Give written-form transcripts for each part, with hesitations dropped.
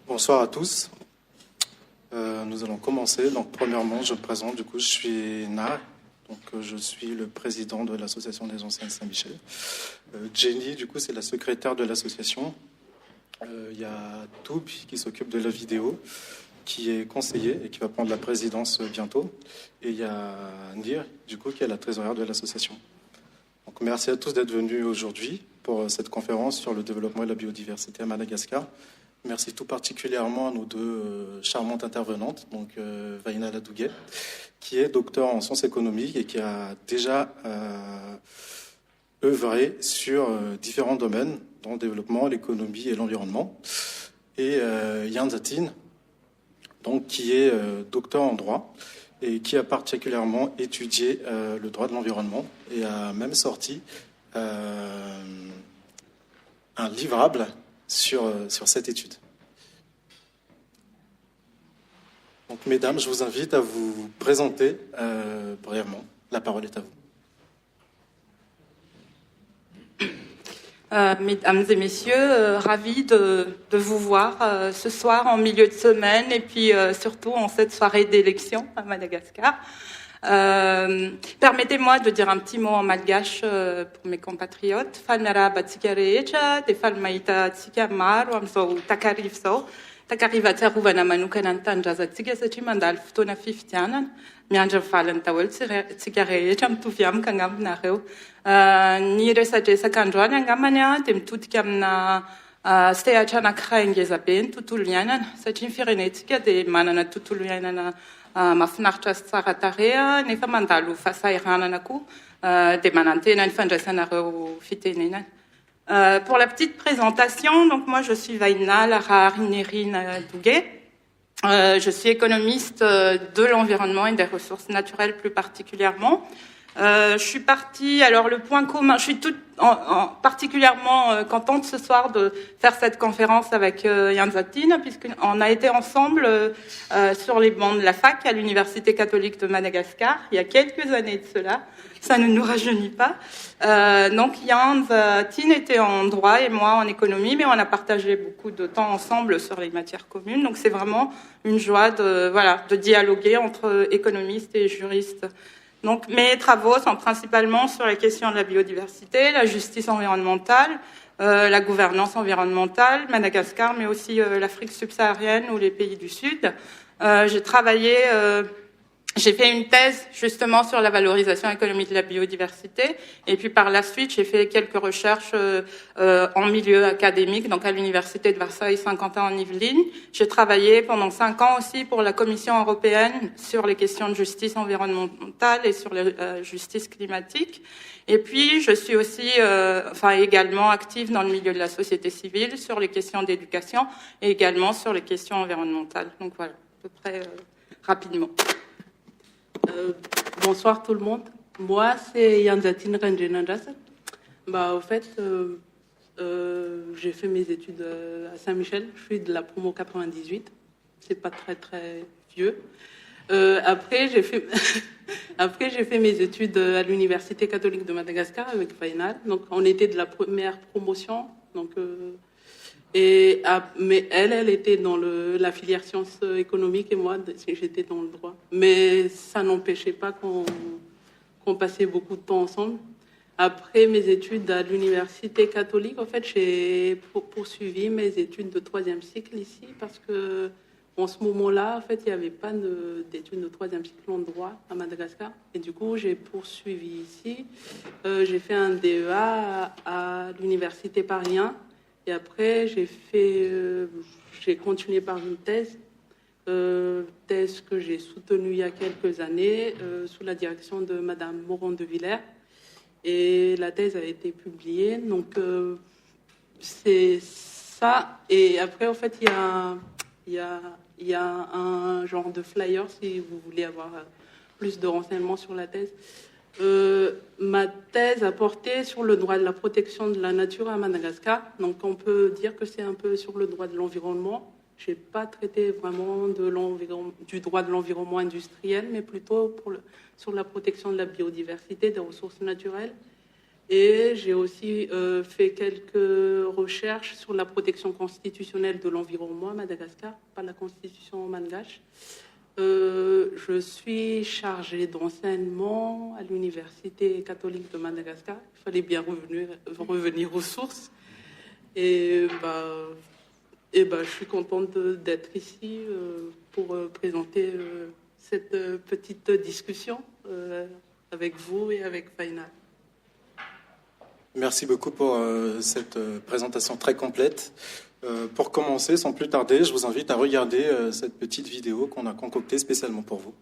Bonsoir à tous. Nous allons commencer. Donc, premièrement, je me présente. Du coup, je suis Na. Donc, je suis le président de l'association des anciens de Saint-Michel. Jenny, du coup, c'est la secrétaire de l'association. Il y a Toub qui s'occupe de la vidéo, qui est conseiller et qui va prendre la présidence bientôt. Et il y a Nir, du coup, qui est la trésorière de l'association. Donc, merci à tous d'être venus aujourd'hui pour cette conférence sur le développement et la biodiversité à Madagascar. Merci tout particulièrement à nos deux charmantes intervenantes, donc Vaina Ladouguet, qui est docteur en sciences économiques et qui a déjà œuvré sur différents domaines, dont le développement, l'économie et l'environnement. Et Yann Zatin, donc, qui est docteur en droit et qui a particulièrement étudié le droit de l'environnement et a même sorti un livrable sur cette étude. Donc, mesdames, je vous invite à vous présenter brièvement. La parole est à vous. Mesdames et messieurs, ravi de vous voir ce soir en milieu de semaine et puis surtout en cette soirée d'élection à Madagascar. Permettez-moi de dire un petit mot en malgache pour mes compatriotes. Falmera batsikarecha, de falmaita tsikamar, wamso takarivso, takarivatsa ruvana manukanan tanja tsigasati mandal ftona fiftianan, mianja falen tawel tsikarecha mtuviam kangam nareu. Ni resajesa kanjoan ngamania dem tutkamna steachana krangezabent tutulianan, sachin firenetika de manana tutulianan. Mahafinaritra sy tsara tarehy nefa mandalo fahasahiranana koa dia manantena ny fandraisanareo fitenenana. Pour la petite présentation, donc moi je suis Vaina Ladouguet. Je suis économiste de l'environnement et des ressources naturelles plus particulièrement. Je suis partie, alors le point commun, je suis particulièrement contente ce soir de faire cette conférence avec Yann Zatin, puisqu'on a été ensemble sur les bancs de la fac à l'Université catholique de Madagascar, il y a quelques années de cela, ça ne nous rajeunit pas. Donc Yann Zatin était en droit et moi en économie, mais on a partagé beaucoup de temps ensemble sur les matières communes, donc c'est vraiment une joie de dialoguer entre économistes et juristes. Donc, mes travaux sont principalement sur la question de la biodiversité, la justice environnementale, la gouvernance environnementale, Madagascar, mais aussi l'Afrique subsaharienne ou les pays du Sud. J'ai fait une thèse justement sur la valorisation économique de la biodiversité et puis par la suite j'ai fait quelques recherches en milieu académique, donc à l'université de Versailles-Saint-Quentin en Yvelines. J'ai travaillé pendant 5 ans aussi pour la Commission européenne sur les questions de justice environnementale et sur la justice climatique. Et puis je suis aussi également active dans le milieu de la société civile sur les questions d'éducation et également sur les questions environnementales. Donc voilà, à peu près rapidement. Bonsoir tout le monde. Moi, c'est Yann Zatin Ranjenandrasa. Au fait, j'ai fait mes études à Saint-Michel. Je suis de la promo 98. C'est pas très très vieux. Après, j'ai fait mes études à l'Université catholique de Madagascar avec Fainal. Donc, on était de la première promotion. Donc, mais elle était dans la filière sciences économiques et moi, j'étais dans le droit. Mais ça n'empêchait pas qu'on passait beaucoup de temps ensemble. Après mes études à l'université catholique, en fait, j'ai poursuivi mes études de 3e cycle ici parce que en ce moment-là, en fait, il n'y avait pas d'études de 3e cycle en droit à Madagascar. Et du coup, j'ai poursuivi ici. J'ai fait un DEA à l'université Paris 1. Et après, j'ai continué par une thèse que j'ai soutenue il y a quelques années sous la direction de Madame Moron de Villers. Et la thèse a été publiée. Donc, c'est ça. Et après, en fait, il y a un genre de flyer si vous voulez avoir plus de renseignements sur la thèse. Ma thèse a porté sur le droit de la protection de la nature à Madagascar. Donc, on peut dire que c'est un peu sur le droit de l'environnement. Je n'ai pas traité vraiment du droit de l'environnement industriel, mais plutôt sur la protection de la biodiversité, des ressources naturelles. Et j'ai aussi fait quelques recherches sur la protection constitutionnelle de l'environnement à Madagascar, par la constitution malgache. Je suis chargée d'enseignement à l'Université catholique de Madagascar. Il fallait bien revenir aux sources. Et je suis contente d'être ici pour présenter cette petite discussion avec vous et avec Faina. Merci beaucoup pour cette présentation très complète. Pour commencer, sans plus tarder, je vous invite à regarder cette petite vidéo qu'on a concoctée spécialement pour vous.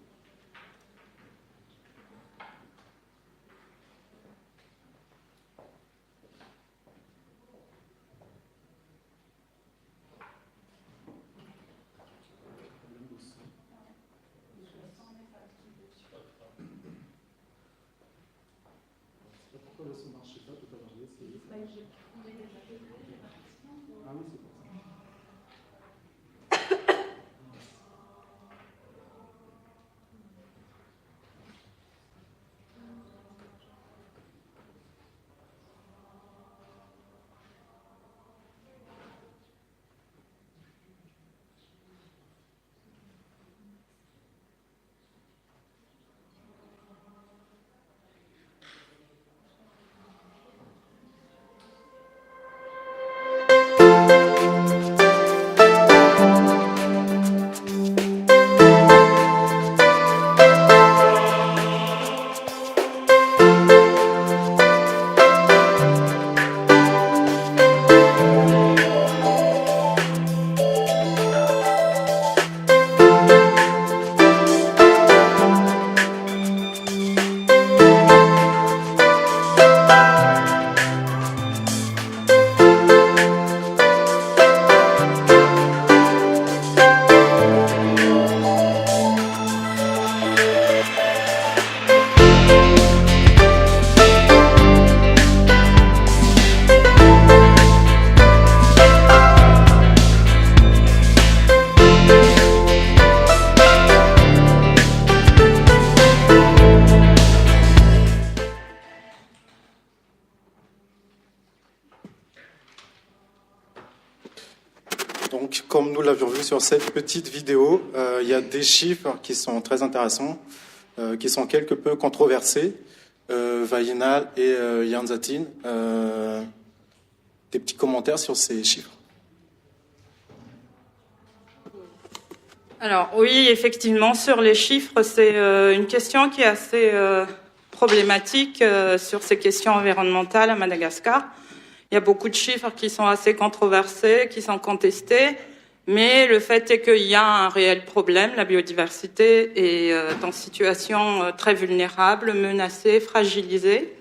Donc, comme nous l'avions vu sur cette petite vidéo, il y a des chiffres qui sont très intéressants, qui sont quelque peu controversés. Vaïnal et Yanzatin, des petits commentaires sur ces chiffres. Alors oui, effectivement, sur les chiffres, c'est une question qui est assez problématique sur ces questions environnementales à Madagascar. Il y a beaucoup de chiffres qui sont assez controversés, qui sont contestés, mais le fait est qu'il y a un réel problème. La biodiversité est en situation très vulnérable, menacée, fragilisée.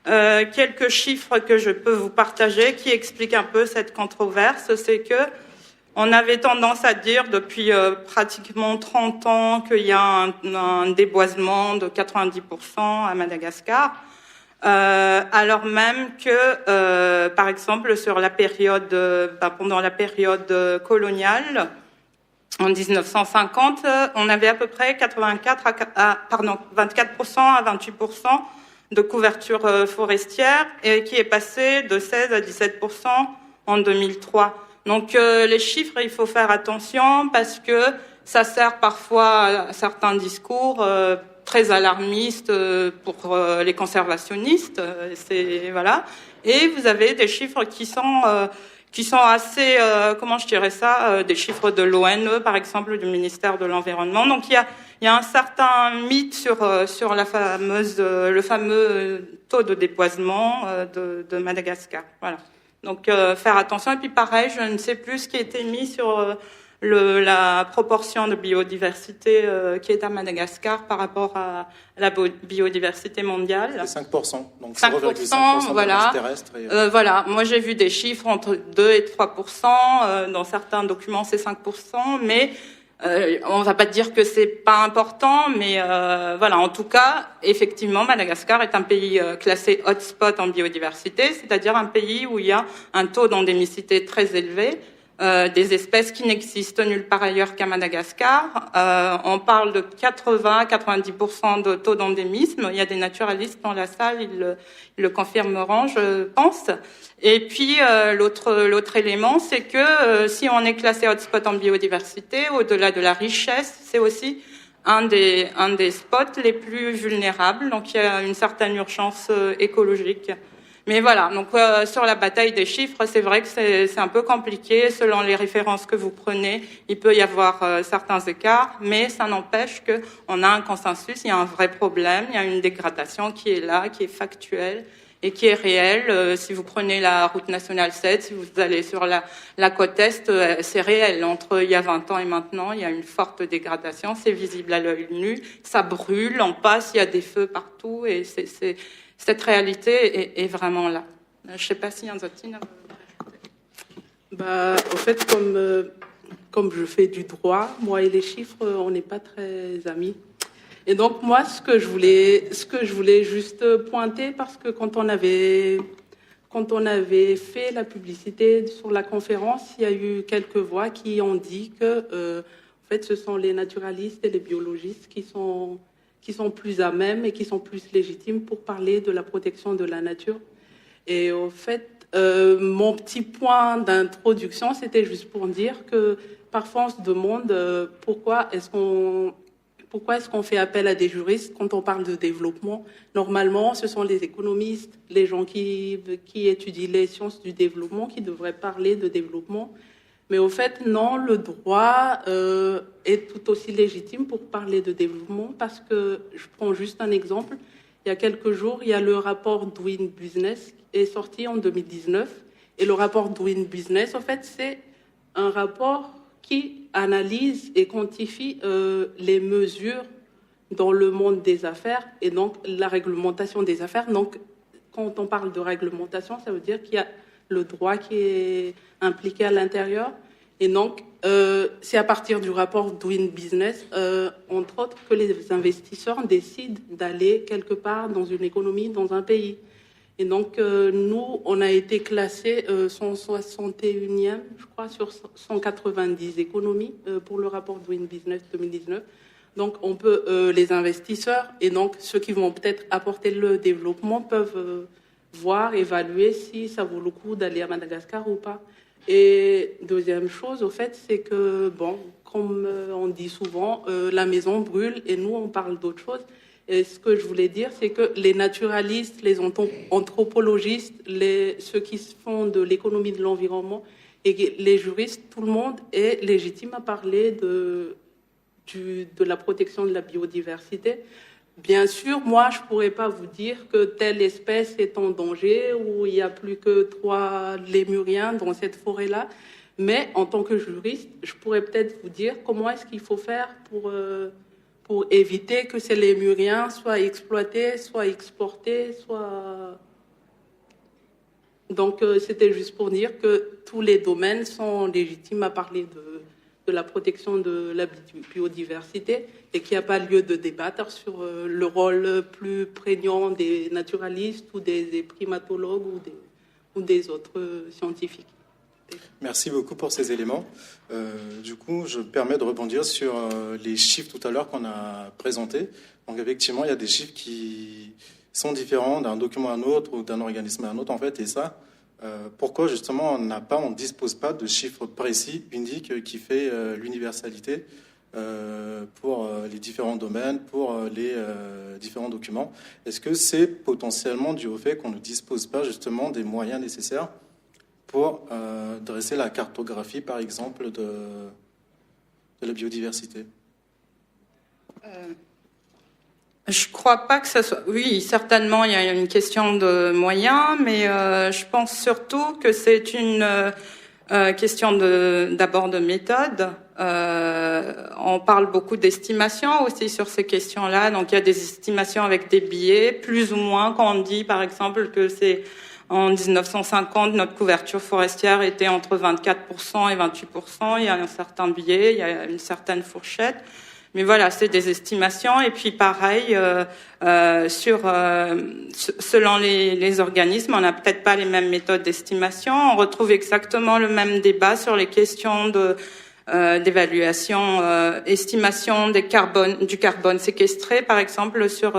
Quelques chiffres que je peux vous partager qui expliquent un peu cette controverse, c'est que on avait tendance à dire depuis pratiquement 30 ans qu'il y a un déboisement de 90% à Madagascar. Alors même que, par exemple, sur la période, pendant la période coloniale, en 1950, on avait à peu près 24% à 28% de couverture forestière, et qui est passé de 16 à 17% en 2003. Donc les chiffres, il faut faire attention parce que ça sert parfois à certains discours très alarmiste pour les conservationnistes, voilà. Et vous avez des chiffres qui sont assez, comment je dirais ça, des chiffres de l'ONE, par exemple, du ministère de l'Environnement. Donc il y a un certain mythe sur le fameux taux de déboisement de Madagascar. Voilà. Donc faire attention. Et puis pareil, je ne sais plus ce qui a été mis sur la proportion de biodiversité qui est à Madagascar par rapport à la biodiversité mondiale. C'est 5%, donc 5%, voilà. terrestre. Voilà, moi j'ai vu des chiffres entre 2 et 3%, dans certains documents c'est 5%, mais on va pas dire que c'est pas important, mais voilà, en tout cas, effectivement, Madagascar est un pays classé hotspot en biodiversité, c'est-à-dire un pays où il y a un taux d'endémicité très élevé. des espèces qui n'existent nulle part ailleurs qu'à Madagascar. On parle de 80-90% de taux d'endémisme. Il y a des naturalistes dans la salle, ils le confirmeront, je pense. Et puis l'autre élément, c'est que si on est classé hotspot en biodiversité, au-delà de la richesse, c'est aussi un des spots les plus vulnérables. Donc il y a une certaine urgence écologique. Mais voilà, donc sur la bataille des chiffres, c'est vrai que c'est un peu compliqué. Selon les références que vous prenez, il peut y avoir certains écarts, mais ça n'empêche qu'on a un consensus, il y a un vrai problème, il y a une dégradation qui est là, qui est factuelle et qui est réelle. Si vous prenez la route nationale 7, si vous allez sur la côte Est, c'est réel. Entre il y a 20 ans et maintenant, il y a une forte dégradation, c'est visible à l'œil nu, ça brûle, on passe, il y a des feux partout et cette réalité est vraiment là. Je ne sais pas si Anzotine... Au fait, comme je fais du droit, moi et les chiffres, on n'est pas très amis. Et donc, moi, ce que je voulais juste pointer, parce que quand on avait fait la publicité sur la conférence, il y a eu quelques voix qui ont dit que, en fait, ce sont les naturalistes et les biologistes qui sont plus à même et qui sont plus légitimes pour parler de la protection de la nature. Et au fait, mon petit point d'introduction, c'était juste pour dire que parfois on se demande pourquoi est-ce qu'on fait appel à des juristes quand on parle de développement. Normalement, ce sont les économistes, les gens qui étudient les sciences du développement qui devraient parler de développement. Mais au fait, non, le droit est tout aussi légitime pour parler de développement parce que, je prends juste un exemple, il y a quelques jours, il y a le rapport Doing Business qui est sorti en 2019. Et le rapport Doing Business, en fait, c'est un rapport qui analyse et quantifie les mesures dans le monde des affaires et donc la réglementation des affaires. Donc, quand on parle de réglementation, ça veut dire qu'il y a le droit qui est impliqué à l'intérieur. Et donc, c'est à partir du rapport Doing Business, entre autres, que les investisseurs décident d'aller quelque part dans une économie, dans un pays. Et donc, nous, on a été classés 161e, je crois, sur 190 économies pour le rapport Doing Business 2019. Donc, on peut, les investisseurs et donc ceux qui vont peut-être apporter le développement peuvent voir, évaluer si ça vaut le coup d'aller à Madagascar ou pas. Et deuxième chose, au fait, c'est que, bon, comme on dit souvent, la maison brûle et nous, on parle d'autre chose. Et ce que je voulais dire, c'est que les naturalistes, les anthropologistes, ceux qui font de l'économie de l'environnement et les juristes, tout le monde est légitime à parler de la protection de la biodiversité. Bien sûr, moi, je ne pourrais pas vous dire que telle espèce est en danger ou il n'y a plus que 3 lémuriens dans cette forêt-là. Mais en tant que juriste, je pourrais peut-être vous dire comment est-ce qu'il faut faire pour éviter que ces lémuriens soient exploités, soient exportés, soient... Donc, c'était juste pour dire que tous les domaines sont légitimes à parler de la protection de la biodiversité et qu'il n'y a pas lieu de débattre sur le rôle plus prégnant des naturalistes ou des primatologues ou des autres scientifiques. Merci beaucoup pour ces éléments. Du coup, je me permets de rebondir sur les chiffres tout à l'heure qu'on a présentés. Donc, effectivement, il y a des chiffres qui sont différents d'un document à un autre ou d'un organisme à un autre, en fait. Et ça, pourquoi, justement, on ne dispose pas de chiffres précis, uniques, qui fait l'universalité pour les différents domaines, pour les différents documents. Est-ce que c'est potentiellement dû au fait qu'on ne dispose pas, justement, des moyens nécessaires pour dresser la cartographie, par exemple, de la biodiversité? Je crois pas que ça soit... Oui, certainement, il y a une question de moyens, mais je pense surtout que c'est une question d'abord de méthode. On parle beaucoup d'estimations aussi sur ces questions-là. Donc, il y a des estimations avec des biais, plus ou moins, quand on dit, par exemple, que c'est... En 1950, notre couverture forestière était entre 24% et 28%. Il y a un certain biais, il y a une certaine fourchette. Mais voilà, c'est des estimations. Et puis pareil, selon les organismes, on n'a peut-être pas les mêmes méthodes d'estimation. On retrouve exactement le même débat sur les questions d'évaluation, estimation du carbone séquestré, par exemple, sur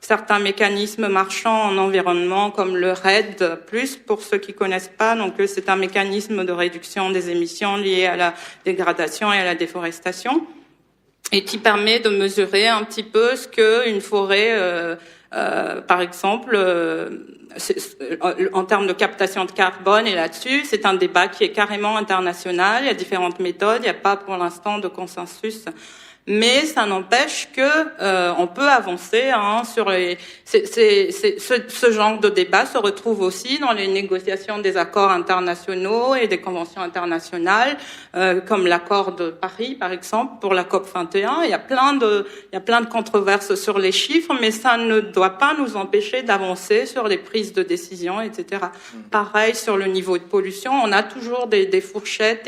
certains mécanismes marchands en environnement, comme le RED+, pour ceux qui connaissent pas. Donc, c'est un mécanisme de réduction des émissions liées à la dégradation et à la déforestation, et qui permet de mesurer un petit peu ce que une forêt, par exemple, en termes de captation de carbone, et là-dessus, c'est un débat qui est carrément international. Il y a différentes méthodes, il n'y a pas pour l'instant de consensus. Mais ça n'empêche que on peut avancer sur ce genre de débat se retrouve aussi dans les négociations des accords internationaux et des conventions internationales, comme l'accord de Paris par exemple pour la COP 21. Il y a plein de controverses sur les chiffres, mais ça ne doit pas nous empêcher d'avancer sur les prises de décision, etc. Pareil sur le niveau de pollution, on a toujours des fourchettes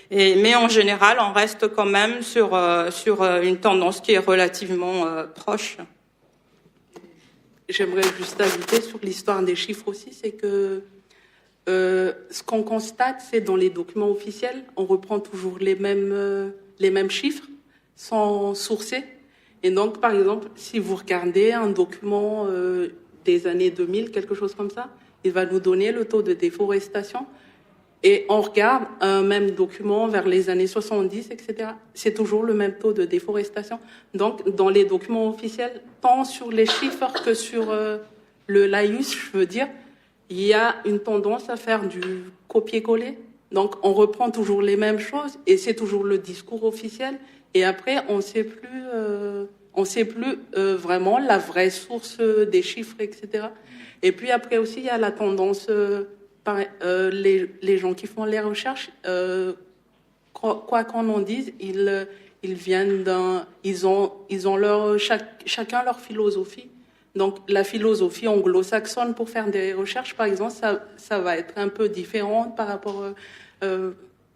mais en général, on reste quand même sur une tendance qui est relativement proche. J'aimerais juste ajouter sur l'histoire des chiffres aussi, c'est que ce qu'on constate, c'est dans les documents officiels, on reprend toujours les mêmes chiffres sans sourcer. Et donc, par exemple, si vous regardez un document des années 2000, quelque chose comme ça, il va nous donner le taux de déforestation. Et on regarde un même document vers les années 70, etc. C'est toujours le même taux de déforestation. Donc, dans les documents officiels, tant sur les chiffres que sur le laïus, je veux dire, il y a une tendance à faire du copier-coller. Donc, on reprend toujours les mêmes choses et c'est toujours le discours officiel. Et après, on sait plus vraiment la vraie source des chiffres, etc. Et puis après aussi, il y a la tendance... les gens qui font les recherches, quoi qu'on en dise, ils viennent ils ont chacun leur philosophie. Donc la philosophie anglo-saxonne pour faire des recherches, par exemple, ça va être un peu différent par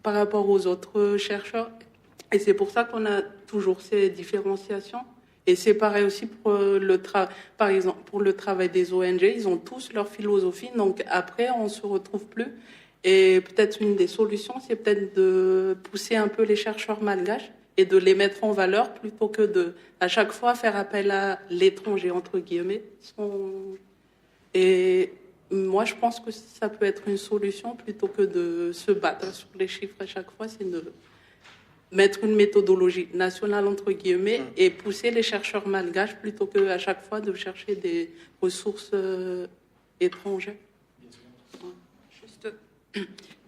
rapport aux autres chercheurs. Et c'est pour ça qu'on a toujours ces différenciations. Et c'est pareil aussi pour par exemple, pour le travail des ONG, ils ont tous leur philosophie, donc après, on ne se retrouve plus. Et peut-être une des solutions, c'est peut-être de pousser un peu les chercheurs malgaches et de les mettre en valeur plutôt que de, à chaque fois, faire appel à l'étranger, entre guillemets. Et moi, je pense que ça peut être une solution plutôt que de se battre sur les chiffres à chaque fois, c'est de mettre une méthodologie nationale, entre guillemets, et pousser les chercheurs malgaches plutôt qu'à chaque fois de chercher des ressources étrangères. Juste,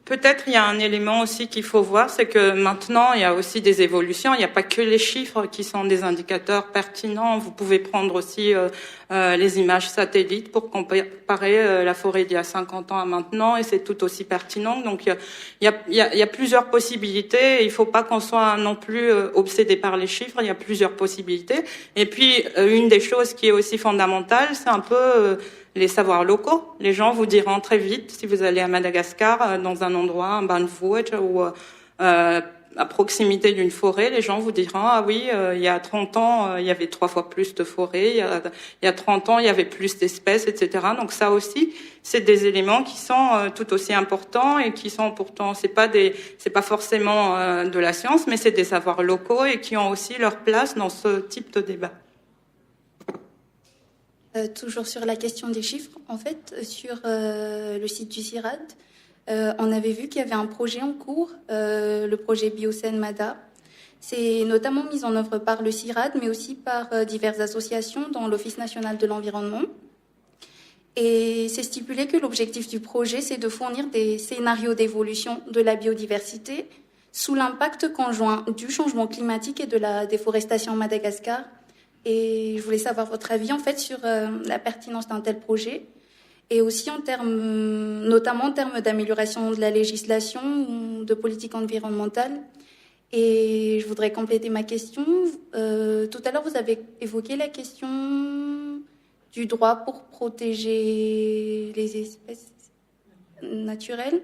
peut-être il y a un élément aussi qu'il faut voir, c'est que maintenant, il y a aussi des évolutions. Il n'y a pas que les chiffres qui sont des indicateurs pertinents. Vous pouvez prendre aussi les images satellites pour comparer la forêt d'il y a 50 ans à maintenant, et c'est tout aussi pertinent. Donc, il y a plusieurs possibilités. Il ne faut pas qu'on soit non plus obsédé par les chiffres. Il y a plusieurs possibilités. Et puis, une des choses qui est aussi fondamentale, c'est un peu... les savoirs locaux. Les gens vous diront très vite, si vous allez à Madagascar, dans un endroit, un banvouet, ou à proximité d'une forêt, les gens vous diront, ah oui, il y a 30 ans, il y avait 3 fois plus de forêts, il y a 30 ans, il y avait plus d'espèces, etc. Donc ça aussi, c'est des éléments qui sont tout aussi importants et qui sont pourtant, c'est pas forcément de la science, mais c'est des savoirs locaux et qui ont aussi leur place dans ce type de débat. Toujours sur la question des chiffres, en fait, sur le site du CIRAD, on avait vu qu'il y avait un projet en cours, le projet Biocène MADA. C'est notamment mis en œuvre par le CIRAD, mais aussi par diverses associations, dont l'Office national de l'environnement. Et c'est stipulé que l'objectif du projet, c'est de fournir des scénarios d'évolution de la biodiversité sous l'impact conjoint du changement climatique et de la déforestation à Madagascar. Et je voulais savoir votre avis en fait sur la pertinence d'un tel projet et aussi notamment en termes d'amélioration de la législation ou de politique environnementale. Et je voudrais compléter ma question. Tout à l'heure, vous avez évoqué la question du droit pour protéger les espèces naturelles.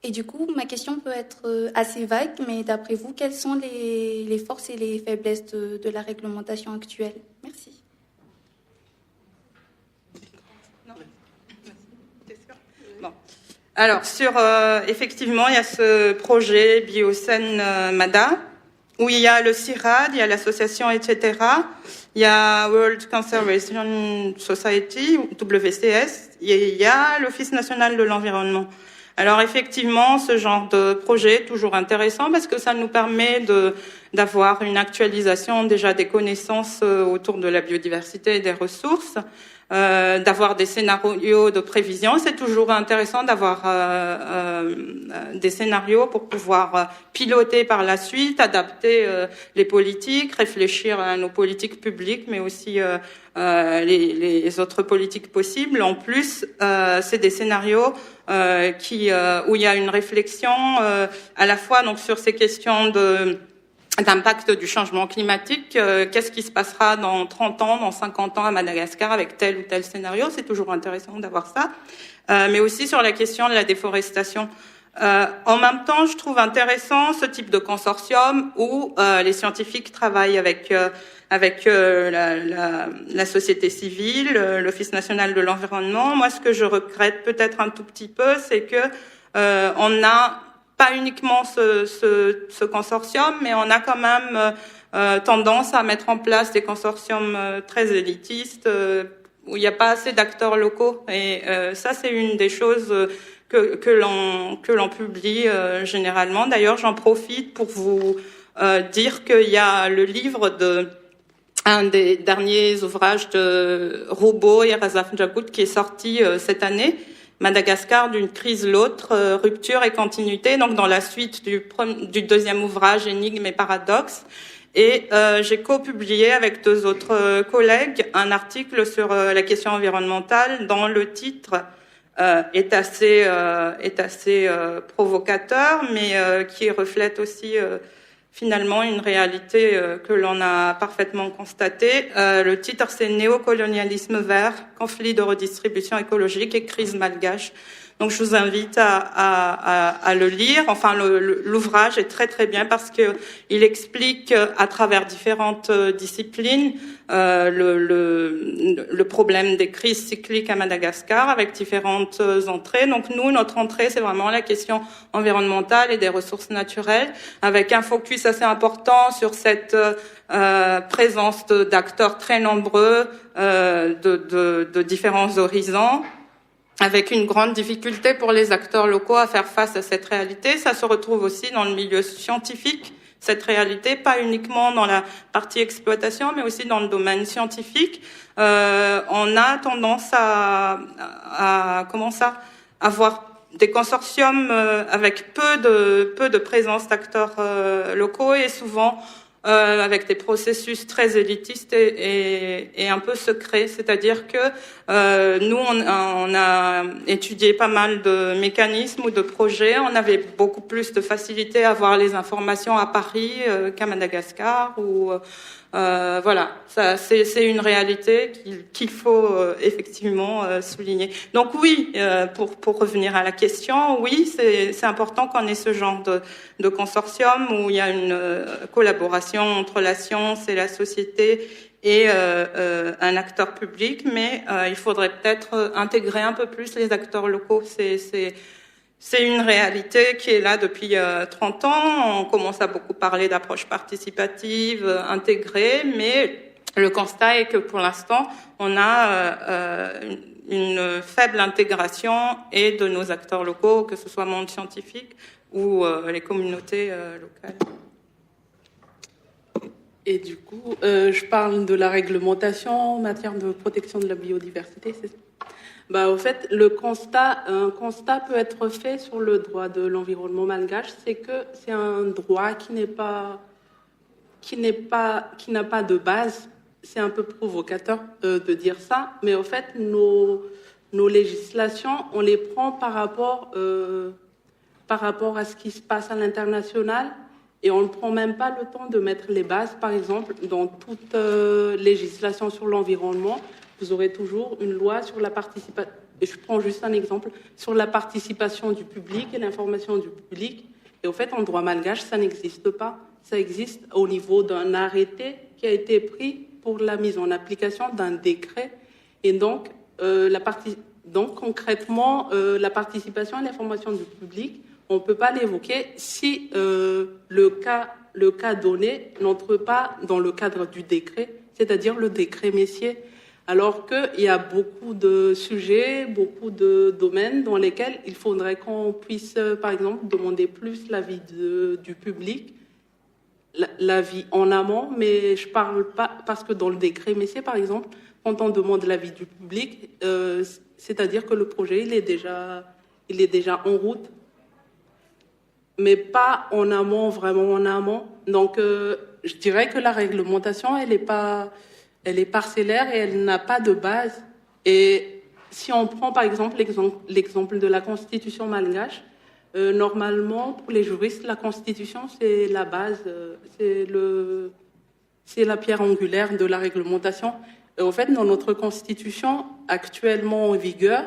Et du coup, ma question peut être assez vague, mais d'après vous, quelles sont les forces et les faiblesses de la réglementation actuelle? Merci. Bon. Alors, effectivement, il y a ce projet Biocène MADA, où il y a le CIRAD, il y a l'association, etc. Il y a World Conservation Society, WCS, et il y a l'Office national de l'environnement. Alors effectivement, ce genre de projet est toujours intéressant parce que ça nous permet d'avoir une actualisation déjà des connaissances autour de la biodiversité et des ressources, d'avoir des scénarios de prévision. C'est toujours intéressant d'avoir des scénarios pour pouvoir piloter par la suite, adapter les politiques, réfléchir à nos politiques publiques, mais aussi les autres politiques possibles. En plus, c'est des scénarios où il y a une réflexion à la fois donc sur ces questions d'impact du changement climatique, qu'est-ce qui se passera dans 30 ans, dans 50 ans à Madagascar avec tel ou tel scénario, c'est toujours intéressant d'avoir ça, mais aussi sur la question de la déforestation. En même temps, je trouve intéressant ce type de consortium où les scientifiques travaillent avec la société civile, l'Office national de l'environnement. Moi, ce que je regrette peut-être un tout petit peu, c'est que on n'a pas uniquement ce consortium, mais on a quand même tendance à mettre en place des consortiums très élitistes où il n'y a pas assez d'acteurs locaux. Et ça, c'est une des choses que l'on publie généralement. D'ailleurs, j'en profite pour vous dire qu'il y a le livre un des derniers ouvrages de Roubaud et Razaf Jagout qui est sorti cette année, Madagascar d'une crise l'autre, rupture et continuité, donc dans la suite du deuxième ouvrage, Énigmes et paradoxes. Et j'ai co-publié avec 2 autres collègues un article sur la question environnementale dont le titre est assez provocateur, mais qui reflète aussi finalement une réalité que l'on a parfaitement constatée. Le titre, c'est Néocolonialisme vert, conflit de redistribution écologique et crise malgache. Donc je vous invite à le lire. Enfin, l'ouvrage est très très bien parce que il explique à travers différentes disciplines le problème des crises cycliques à Madagascar avec différentes entrées. Donc nous, notre entrée, c'est vraiment la question environnementale et des ressources naturelles, avec un focus assez important sur cette présence d'acteurs très nombreux de différents horizons, avec une grande difficulté pour les acteurs locaux à faire face à cette réalité. Ça se retrouve aussi dans le milieu scientifique, cette réalité, pas uniquement dans la partie exploitation, mais aussi dans le domaine scientifique. On a tendance à avoir des consortiums avec peu de présence d'acteurs locaux et souvent avec des processus très élitistes et un peu secrets. C'est-à-dire que nous, on a étudié pas mal de mécanismes ou de projets. On avait beaucoup plus de facilité à avoir les informations à Paris qu'à Madagascar. Voilà, ça, c'est une réalité qu'il faut effectivement souligner. Donc oui, pour revenir à la question, oui, c'est important qu'on ait ce genre de consortium où il y a une collaboration entre la science et la société et un acteur public, mais il faudrait peut-être intégrer un peu plus les acteurs locaux. C'est une réalité qui est là depuis 30 ans. On commence à beaucoup parler d'approche participative, intégrée, mais le constat est que pour l'instant, on a une faible intégration et de nos acteurs locaux, que ce soit le monde scientifique ou les communautés locales. Et du coup, je parle de la réglementation en matière de protection de la biodiversité, c'est ça? Au fait, un constat peut être fait sur le droit de l'environnement malgache, c'est que c'est un droit qui n'a pas de base. C'est un peu provocateur de dire ça, mais au fait, nos législations, on les prend par rapport à ce qui se passe à l'international, et on ne prend même pas le temps de mettre les bases. Par exemple, dans toute législation sur l'environnement, vous aurez toujours une loi sur la et je prends juste un exemple, sur la participation du public et l'information du public. Et au fait, en droit malgache, ça n'existe pas. Ça existe au niveau d'un arrêté qui a été pris pour la mise en application d'un décret. Et donc, concrètement, la participation et l'information du public, on ne peut pas l'évoquer si le cas donné n'entre pas dans le cadre du décret, c'est-à-dire le décret Messier. Alors qu'il y a beaucoup de sujets, beaucoup de domaines dans lesquels il faudrait qu'on puisse, par exemple, demander plus l'avis du public, l'avis en amont, mais je ne parle pas, parce que dans le décret Messier, par exemple, quand on demande l'avis du public, c'est-à-dire que le projet, il est déjà en route, mais pas en amont, vraiment en amont. Donc, je dirais que la réglementation, elle est parcellaire et elle n'a pas de base. Et si on prend par exemple l'exemple de la Constitution malgache, normalement, pour les juristes, la Constitution, c'est la base, c'est la pierre angulaire de la réglementation. Et en fait, dans notre Constitution, actuellement en vigueur,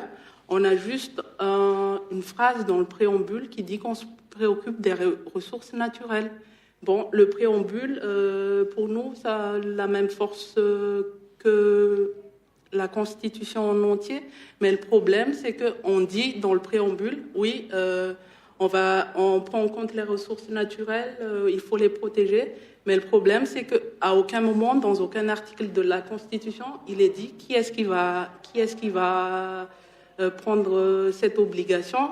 on a juste une phrase dans le préambule qui dit qu'on se préoccupe des ressources naturelles. Bon, le préambule, pour nous, ça a la même force que la Constitution en entier. Mais le problème, c'est qu'on dit dans le préambule, oui, on prend en compte les ressources naturelles, il faut les protéger. Mais le problème, c'est qu'à aucun moment, dans aucun article de la Constitution, il est dit qui est-ce qui va prendre cette obligation,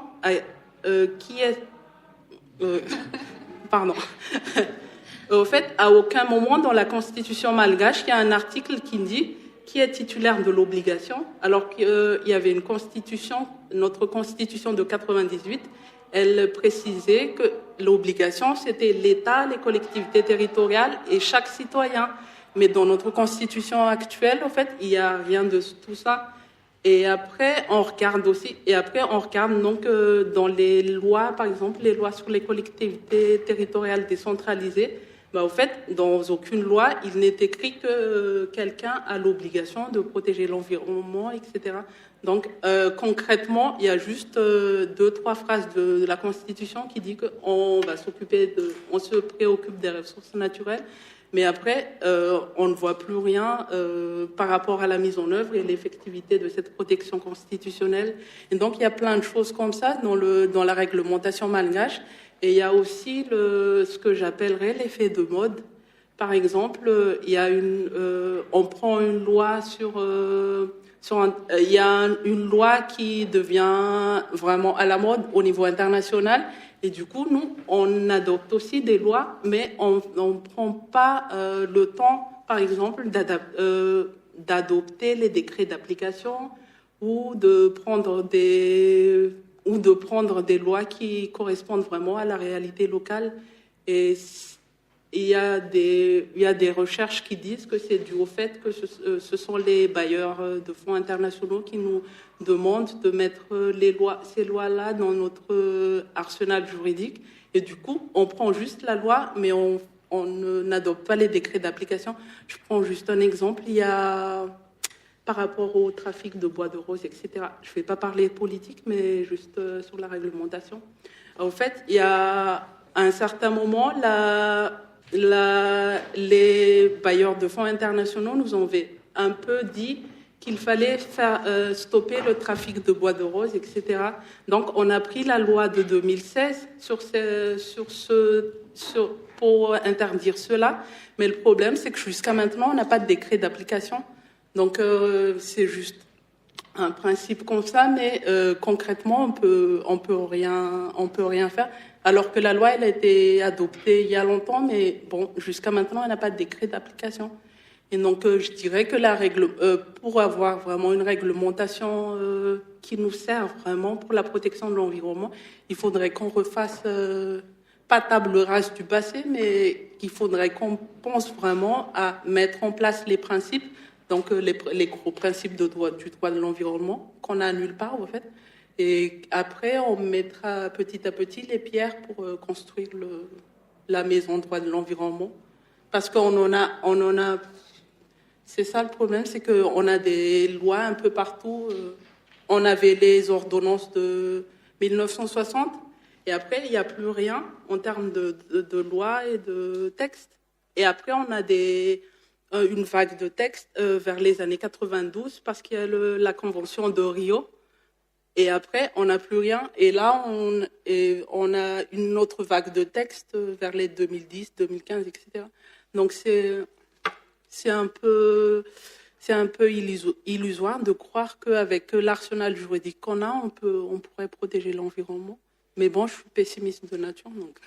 pardon. Au fait, à aucun moment dans la Constitution malgache, il y a un article qui dit qui est titulaire de l'obligation, alors qu'il y avait une constitution, notre Constitution de 98, elle précisait que l'obligation, c'était l'État, les collectivités territoriales et chaque citoyen. Mais dans notre Constitution actuelle, en fait, il n'y a rien de tout ça. Et après, on regarde donc dans les lois, par exemple, les lois sur les collectivités territoriales décentralisées, au fait, dans aucune loi, il n'est écrit que quelqu'un a l'obligation de protéger l'environnement, etc. Donc, concrètement, il y a juste 2-3 phrases de la Constitution qui dit qu'on on se préoccupe des ressources naturelles. Mais après, on ne voit plus rien par rapport à la mise en œuvre et l'effectivité de cette protection constitutionnelle. Et donc, il y a plein de choses comme ça dans la réglementation malgache. Et il y a aussi ce que j'appellerais l'effet de mode. Par exemple, on prend une loi il y a une loi qui devient vraiment à la mode au niveau international. Et du coup, nous, on adopte aussi des lois, mais on ne prend pas le temps, par exemple, d'adopter les décrets d'application ou de prendre des lois qui correspondent vraiment à la réalité locale. Et il y a des recherches qui disent que c'est dû au fait que ce sont les bailleurs de fonds internationaux qui nous demandent de mettre ces lois-là dans notre arsenal juridique. Et du coup, on prend juste la loi, mais on n'adopte pas les décrets d'application. Je prends juste un exemple. Il y a, par rapport au trafic de bois de rose, etc., je ne vais pas parler politique, mais juste sur la réglementation. En fait, il y a à un certain moment, les bailleurs de fonds internationaux nous avaient un peu dit qu'il fallait faire stopper le trafic de bois de rose, etc. Donc, on a pris la loi de 2016 pour interdire cela. Mais le problème, c'est que jusqu'à maintenant, on n'a pas de décret d'application. Donc, c'est juste un principe comme ça, mais concrètement, on peut rien faire. Alors que la loi, elle a été adoptée il y a longtemps, mais bon, jusqu'à maintenant, elle n'a pas de décret d'application. Et donc, je dirais que pour avoir vraiment une réglementation qui nous serve vraiment pour la protection de l'environnement, il faudrait qu'on refasse, pas table rase du passé, mais qu'il faudrait qu'on pense vraiment à mettre en place les principes, donc les gros principes du droit de l'environnement, qu'on n'a nulle part, en fait. Et après, on mettra petit à petit les pierres pour construire la maison droit de l'environnement. Parce qu'on en a. C'est ça le problème, c'est qu'on a des lois un peu partout on avait les ordonnances de 1960 et après, il n'y a plus rien en termes de loi et de textes. Et après, on a une vague de textes vers les années 92 parce qu'il y a la convention de Rio. Et après, on n'a plus rien. Et là, on a une autre vague de textes vers les 2010, 2015, etc. Donc, c'est un peu illusoire de croire qu'avec l'arsenal juridique qu'on a, on pourrait protéger l'environnement. Mais bon, je suis pessimiste de nature, donc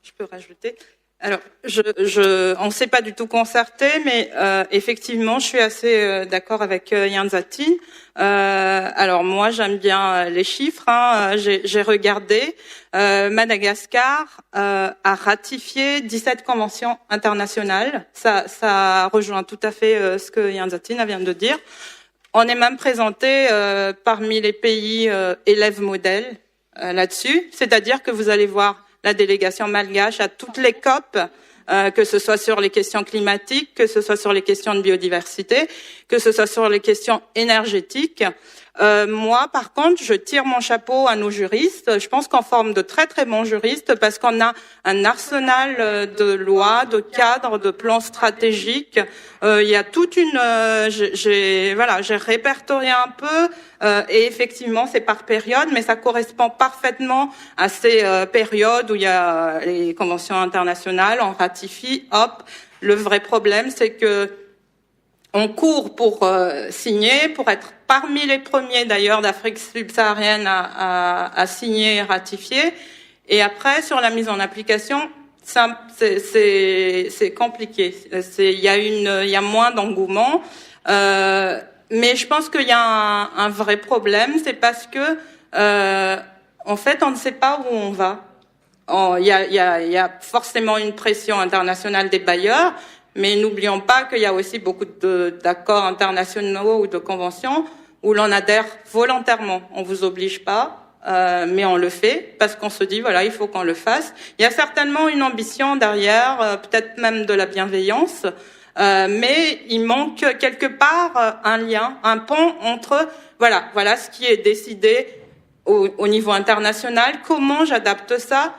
je peux rajouter. Alors, on ne s'est pas du tout concerté, mais effectivement, je suis assez d'accord avec Jan Zatin. Alors moi, j'aime bien les chiffres. J'ai regardé. Madagascar a ratifié 17 conventions internationales. Ça rejoint tout à fait ce que Jan Zatin vient de dire. On est même présenté parmi les pays élèves modèles là-dessus. C'est-à-dire que vous allez voir la délégation malgache à toutes les COP, que ce soit sur les questions climatiques, que ce soit sur les questions de biodiversité, que ce soit sur les questions énergétiques. Moi, par contre, je tire mon chapeau à nos juristes. Je pense qu'on forme de très très bons juristes parce qu'on a un arsenal de lois, de cadres, de plans stratégiques. Il y a toute une, j'ai répertorié un peu et effectivement c'est par période, mais ça correspond parfaitement à ces périodes où il y a les conventions internationales, on ratifie, hop. Le vrai problème, c'est que on court pour signer, pour être parmi les premiers d'ailleurs d'Afrique subsaharienne à signer et ratifier. Et après, sur la mise en application, c'est compliqué. Il y a moins d'engouement. Mais je pense qu'il y a un vrai problème. C'est parce que, en fait, on ne sait pas où on va. Il y a forcément une pression internationale des bailleurs. Mais n'oublions pas qu'il y a aussi beaucoup d'accords internationaux ou de conventions où l'on adhère volontairement. On vous oblige pas, mais on le fait parce qu'on se dit voilà, il faut qu'on le fasse. Il y a certainement une ambition derrière, peut-être même de la bienveillance, mais il manque quelque part un lien, un pont entre voilà ce qui est décidé au niveau international. Comment j'adapte ça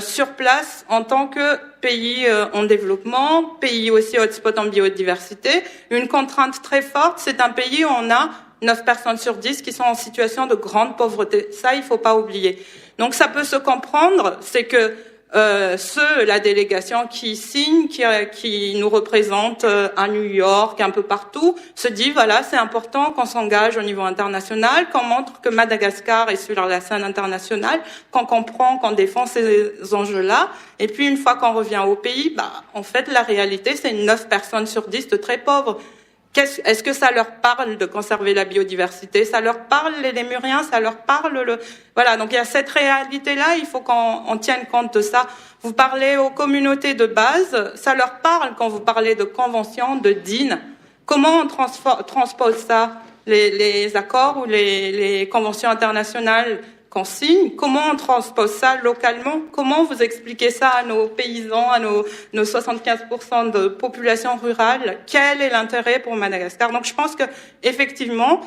sur place en tant que pays en développement, pays aussi hotspot en biodiversité. Une contrainte très forte, c'est un pays où on a 9 personnes sur 10 qui sont en situation de grande pauvreté. Ça, il faut pas oublier. Donc ça peut se comprendre, c'est que la délégation qui signe, qui nous représente à New York, un peu partout, se dit voilà, c'est important qu'on s'engage au niveau international, qu'on montre que Madagascar est sur la scène internationale, qu'on comprend, qu'on défend ces enjeux-là. Et puis une fois qu'on revient au pays, en fait, la réalité, c'est 9 personnes sur 10 de très pauvres. Est-ce que ça leur parle de conserver la biodiversité? Ça leur parle les lémuriens? Ça leur parle Voilà, donc il y a cette réalité-là, il faut qu'on tienne compte de ça. Vous parlez aux communautés de base, ça leur parle quand vous parlez de convention, de DIN. Comment on transpose ça? Les accords ou les conventions internationales qu'on signe, comment on transpose ça localement? Comment vous expliquez ça à nos paysans, à nos 75% de population rurale? Quel est l'intérêt pour Madagascar? Donc je pense que effectivement,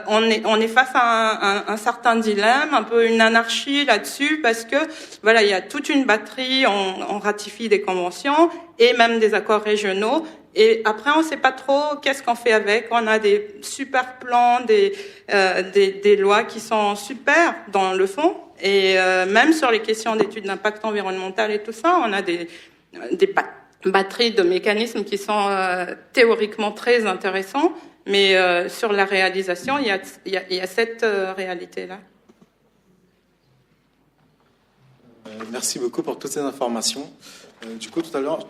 on est face à un certain dilemme, un peu une anarchie là-dessus, parce que voilà, il y a toute une batterie, on ratifie des conventions et même des accords régionaux. Et après, on ne sait pas trop qu'est-ce qu'on fait avec. On a des super plans, des lois qui sont super dans le fond. Et même sur les questions d'études d'impact environnemental et tout ça, on a des batteries de mécanismes qui sont théoriquement très intéressants. Mais sur la réalisation, il y a cette réalité-là. Merci beaucoup pour toutes ces informations. Du coup, tout à l'heure,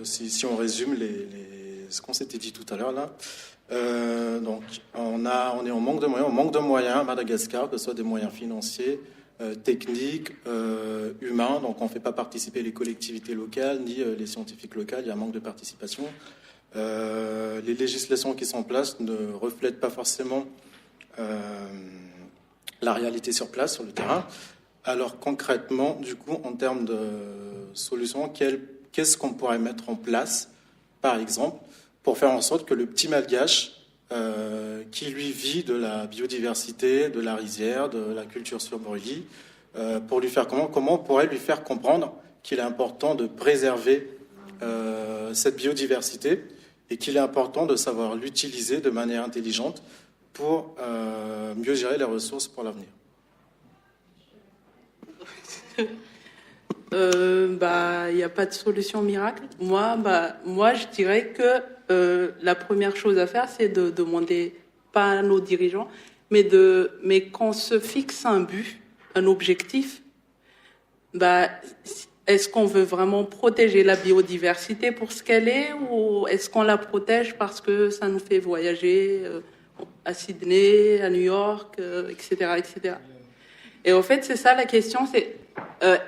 si on résume ce qu'on s'était dit tout à l'heure là, donc on est en manque de moyens à Madagascar, que ce soit des moyens financiers, techniques, humains. Donc on ne fait pas participer les collectivités locales ni les scientifiques locaux. Il y a un manque de participation. Les législations qui sont en place ne reflètent pas forcément la réalité sur place, sur le terrain. Alors concrètement, du coup, en termes de solutions, qu'est-ce qu'on pourrait mettre en place, par exemple, pour faire en sorte que le petit malgache qui lui vit de la biodiversité, de la rizière, de la culture sur brûlis, pour lui faire comment on pourrait lui faire comprendre qu'il est important de préserver cette biodiversité et qu'il est important de savoir l'utiliser de manière intelligente pour mieux gérer les ressources pour l'avenir. Il n'y a pas de solution miracle. Moi, je dirais que la première chose à faire, c'est de demander, pas à nos dirigeants, mais qu'on se fixe un but, un objectif. Est-ce qu'on veut vraiment protéger la biodiversité pour ce qu'elle est, ou est-ce qu'on la protège parce que ça nous fait voyager à Sydney, à New York, etc., etc. Et en fait, c'est ça la question, c'est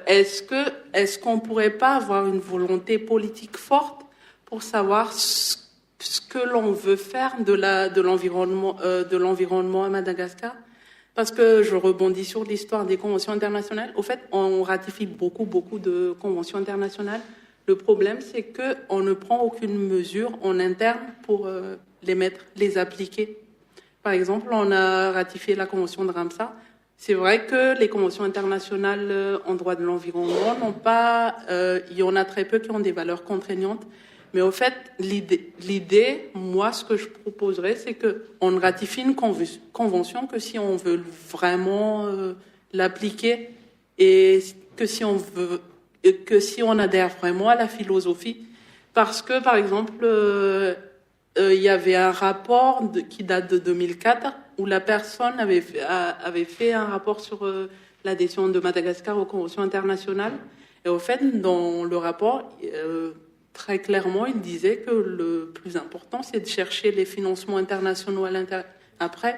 est-ce qu'on pourrait pas avoir une volonté politique forte pour savoir ce que l'on veut faire de l'environnement à Madagascar? Parce que je rebondis sur l'histoire des conventions internationales. Au fait, on ratifie beaucoup de conventions internationales. Le problème, c'est qu'on ne prend aucune mesure en interne pour les appliquer. Par exemple, on a ratifié la convention de Ramsar. C'est vrai que les conventions internationales en droit de l'environnement n'ont pas... il y en a très peu qui ont des valeurs contraignantes. Mais au fait, l'idée, moi, ce que je proposerais, c'est qu'on ne ratifie une convention que si on veut vraiment l'appliquer et que si on adhère vraiment à la philosophie. Parce que, par exemple, il y avait un rapport qui date de 2004 où la personne avait fait un rapport sur l'adhésion de Madagascar aux conventions internationales. Et au fait, dans le rapport... très clairement, il disait que le plus important, c'est de chercher les financements internationaux après.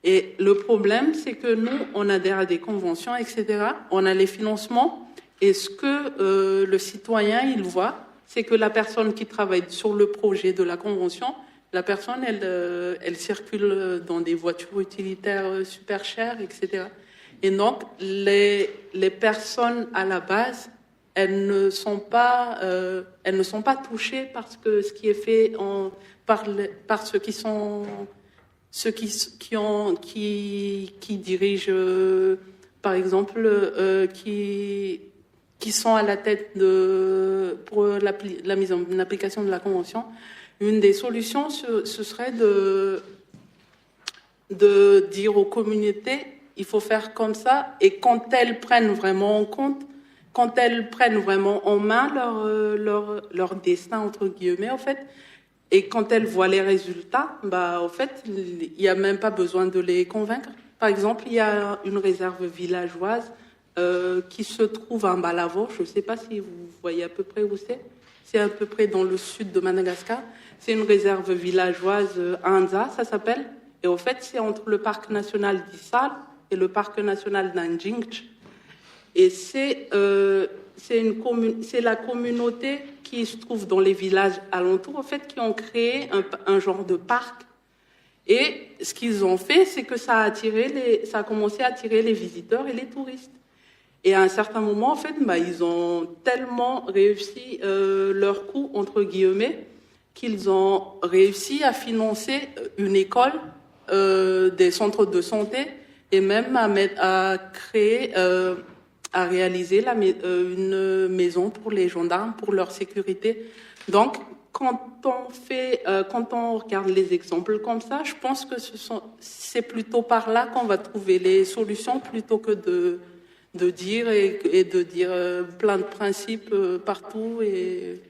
Et le problème, c'est que nous, on adhère à des conventions, etc. On a les financements. Et ce que le citoyen, il voit, c'est que la personne qui travaille sur le projet de la convention, la personne, elle circule dans des voitures utilitaires super chères, etc. Et donc, les personnes à la base... elles ne sont pas touchées par ce qui est fait par ceux qui dirigent, par exemple, qui sont à la tête pour la mise en application de la convention. Une des solutions, ce serait de dire aux communautés, il faut faire comme ça, et quand elles prennent vraiment en compte, quand elles prennent vraiment en main leur destin, entre guillemets, en fait, et quand elles voient les résultats, en fait, il n'y a même pas besoin de les convaincre. Par exemple, il y a une réserve villageoise qui se trouve à Malavo. Je ne sais pas si vous voyez à peu près où c'est. C'est à peu près dans le sud de Madagascar. C'est une réserve villageoise Anza, ça s'appelle. Et en fait, c'est entre le parc national d'Issal et le parc national d'Anjing. Et c'est la communauté qui se trouve dans les villages alentours, en fait, qui ont créé un genre de parc. Et ce qu'ils ont fait, c'est que ça a commencé à attirer les visiteurs et les touristes. Et à un certain moment, en fait, ils ont tellement réussi leur coup, entre guillemets, qu'ils ont réussi à financer une école, des centres de santé, et même à créer... à réaliser une maison pour les gendarmes, pour leur sécurité. Donc, quand on regarde les exemples comme ça, je pense que c'est plutôt par là qu'on va trouver les solutions plutôt que de dire et de dire plein de principes partout. Et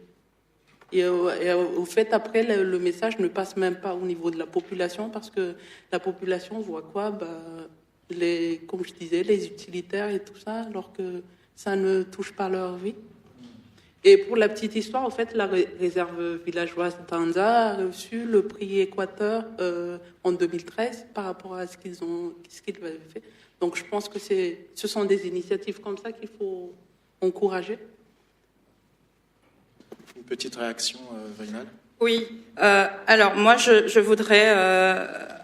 au fait, après, le message ne passe même pas au niveau de la population parce que la population voit quoi ? Comme je disais, les utilitaires et tout ça, alors que ça ne touche pas leur vie. Et pour la petite histoire, en fait, la réserve villageoise d'Anza a reçu le prix Équateur en 2013 par rapport à ce qu'ils avaient fait. Donc je pense que ce sont des initiatives comme ça qu'il faut encourager. Une petite réaction, Vainal ? Oui, alors moi je voudrais,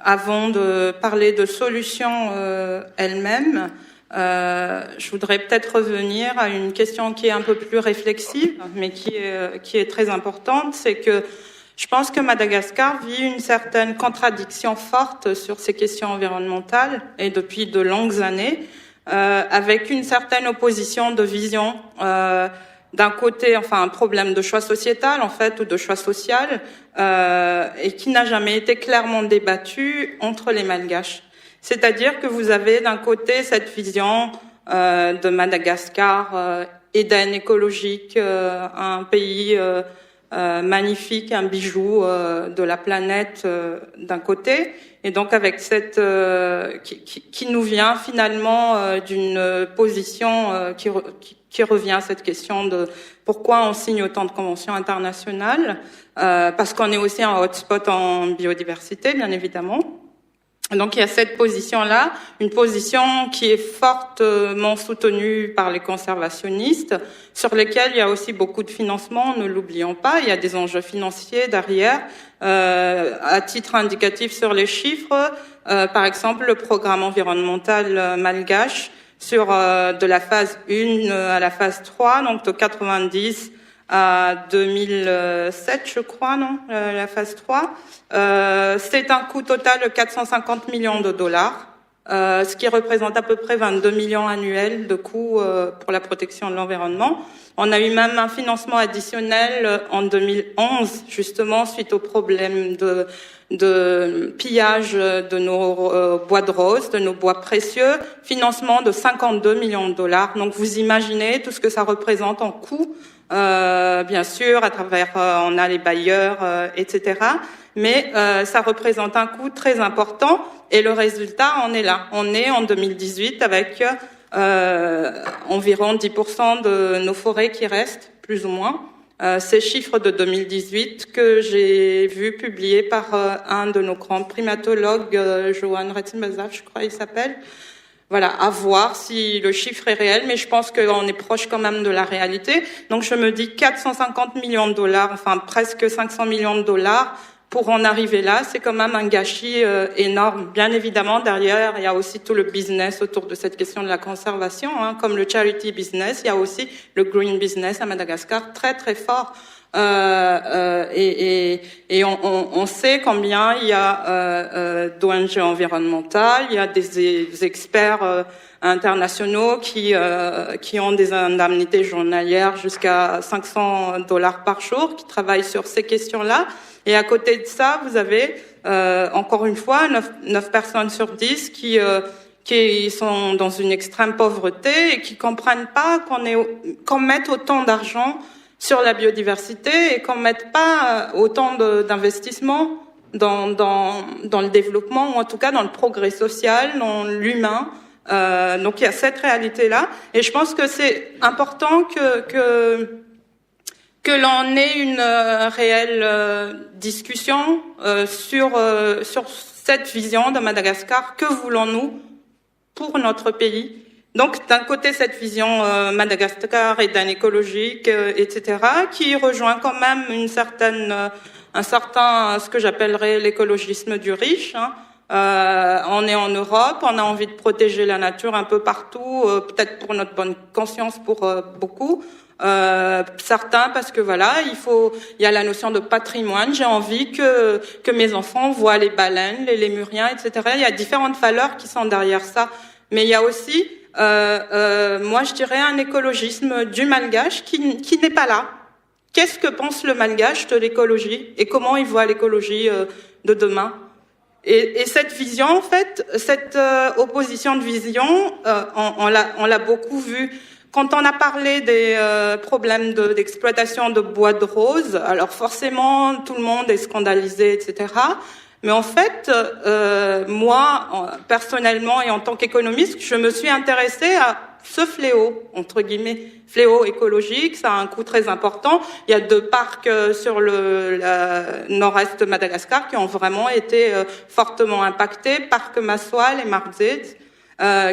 avant de parler de solutions elles-mêmes, je voudrais peut-être revenir à une question qui est un peu plus réflexive, mais qui est très importante, c'est que Je pense que Madagascar vit une certaine contradiction forte sur ces questions environnementales et depuis de longues années, avec une certaine opposition de vision. D'un côté, enfin un problème de choix sociétal en fait ou de choix social, et qui n'a jamais été clairement débattu entre les Malgaches. C'est-à-dire que vous avez d'un côté cette vision de Madagascar, Éden écologique, un pays magnifique, un bijou de la planète d'un côté, et donc avec cette qui nous vient finalement d'une position qui revient à cette question de pourquoi on signe autant de conventions internationales, parce qu'on est aussi un hotspot en biodiversité, bien évidemment. Donc il y a cette position-là, une position qui est fortement soutenue par les conservationnistes, sur lesquels il y a aussi beaucoup de financement, ne l'oublions pas, il y a des enjeux financiers derrière. À titre indicatif sur les chiffres, par exemple le programme environnemental malgache, sur de la phase 1 à la phase 3, donc de 90 à 2007, je crois, non, la phase 3. C'est un coût total de 450 millions de dollars, ce qui représente à peu près 22 millions annuels de coûts pour la protection de l'environnement. On a eu même un financement additionnel en 2011, justement, suite au problème de pillage de nos bois de rose, de nos bois précieux, financement de 52 millions de dollars. Donc vous imaginez tout ce que ça représente en coût, bien sûr, à travers, on a les bailleurs, etc. Mais ça représente un coût très important et le résultat, on est là. On est en 2018 avec environ 10% de nos forêts qui restent, plus ou moins. Ces chiffres de 2018 que j'ai vu publiés par un de nos grands primatologues, Johan Retzenbazav, je crois il s'appelle. Voilà, à voir si le chiffre est réel, mais je pense qu'on est proche quand même de la réalité. Donc je me dis 450 millions de dollars, enfin presque 500 millions de dollars, pour en arriver là, c'est quand même un gâchis énorme. Bien évidemment, derrière, il y a aussi tout le business autour de cette question de la conservation, hein, comme le charity business. Il y a aussi le green business à Madagascar, très très fort. Et on sait combien il y a d'ONG environnementales, il y a des experts internationaux qui ont des indemnités journalières jusqu'à 500 dollars par jour, qui travaillent sur ces questions-là. Et à côté de ça, vous avez encore une fois 9 personnes sur 10 qui sont dans une extrême pauvreté et qui comprennent pas qu'on mette autant d'argent sur la biodiversité et qu'on mette pas autant d'investissements dans le développement, ou en tout cas dans le progrès social, dans l'humain. Donc il y a cette réalité-là, et je pense que c'est important que l'on ait une réelle discussion sur cette vision de Madagascar. Que voulons-nous pour notre pays? Donc, d'un côté, cette vision Madagascar et d'un écologique, etc., qui rejoint quand même un certain, ce que j'appellerais l'écologisme du riche. Hein. On est en Europe, on a envie de protéger la nature un peu partout, peut-être pour notre bonne conscience pour beaucoup. Certains parce que voilà, il y a la notion de patrimoine. J'ai envie que mes enfants voient les baleines, les lémuriens, etc. Il y a différentes valeurs qui sont derrière ça, mais il y a aussi moi je dirais un écologisme du malgache qui n'est pas là. Qu'est-ce que pense le malgache de l'écologie et comment il voit l'écologie de demain? Et cette vision, en fait, cette opposition de vision, on l'a beaucoup vu. Quand on a parlé des problèmes d'exploitation de bois de rose, alors forcément tout le monde est scandalisé, etc. Mais en fait, moi, personnellement et en tant qu'économiste, je me suis intéressée à ce fléau, entre guillemets, fléau écologique. Ça a un coût très important. Il y a 2 parcs sur le nord-est de Madagascar qui ont vraiment été fortement impactés, Parc Maswal et Mardzed,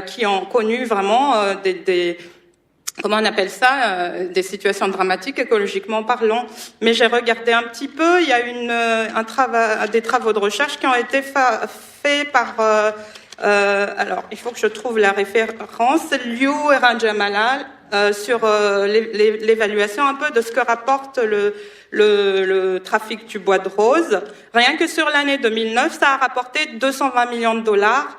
qui ont connu vraiment comment on appelle ça, des situations dramatiques écologiquement parlant. Mais j'ai regardé un petit peu, il y a des travaux de recherche qui ont été faits par alors il faut que je trouve la référence, Liu et Rajamalal sur l'évaluation un peu de ce que rapporte le trafic du bois de rose. Rien que sur l'année 2009, ça a rapporté 220 millions de dollars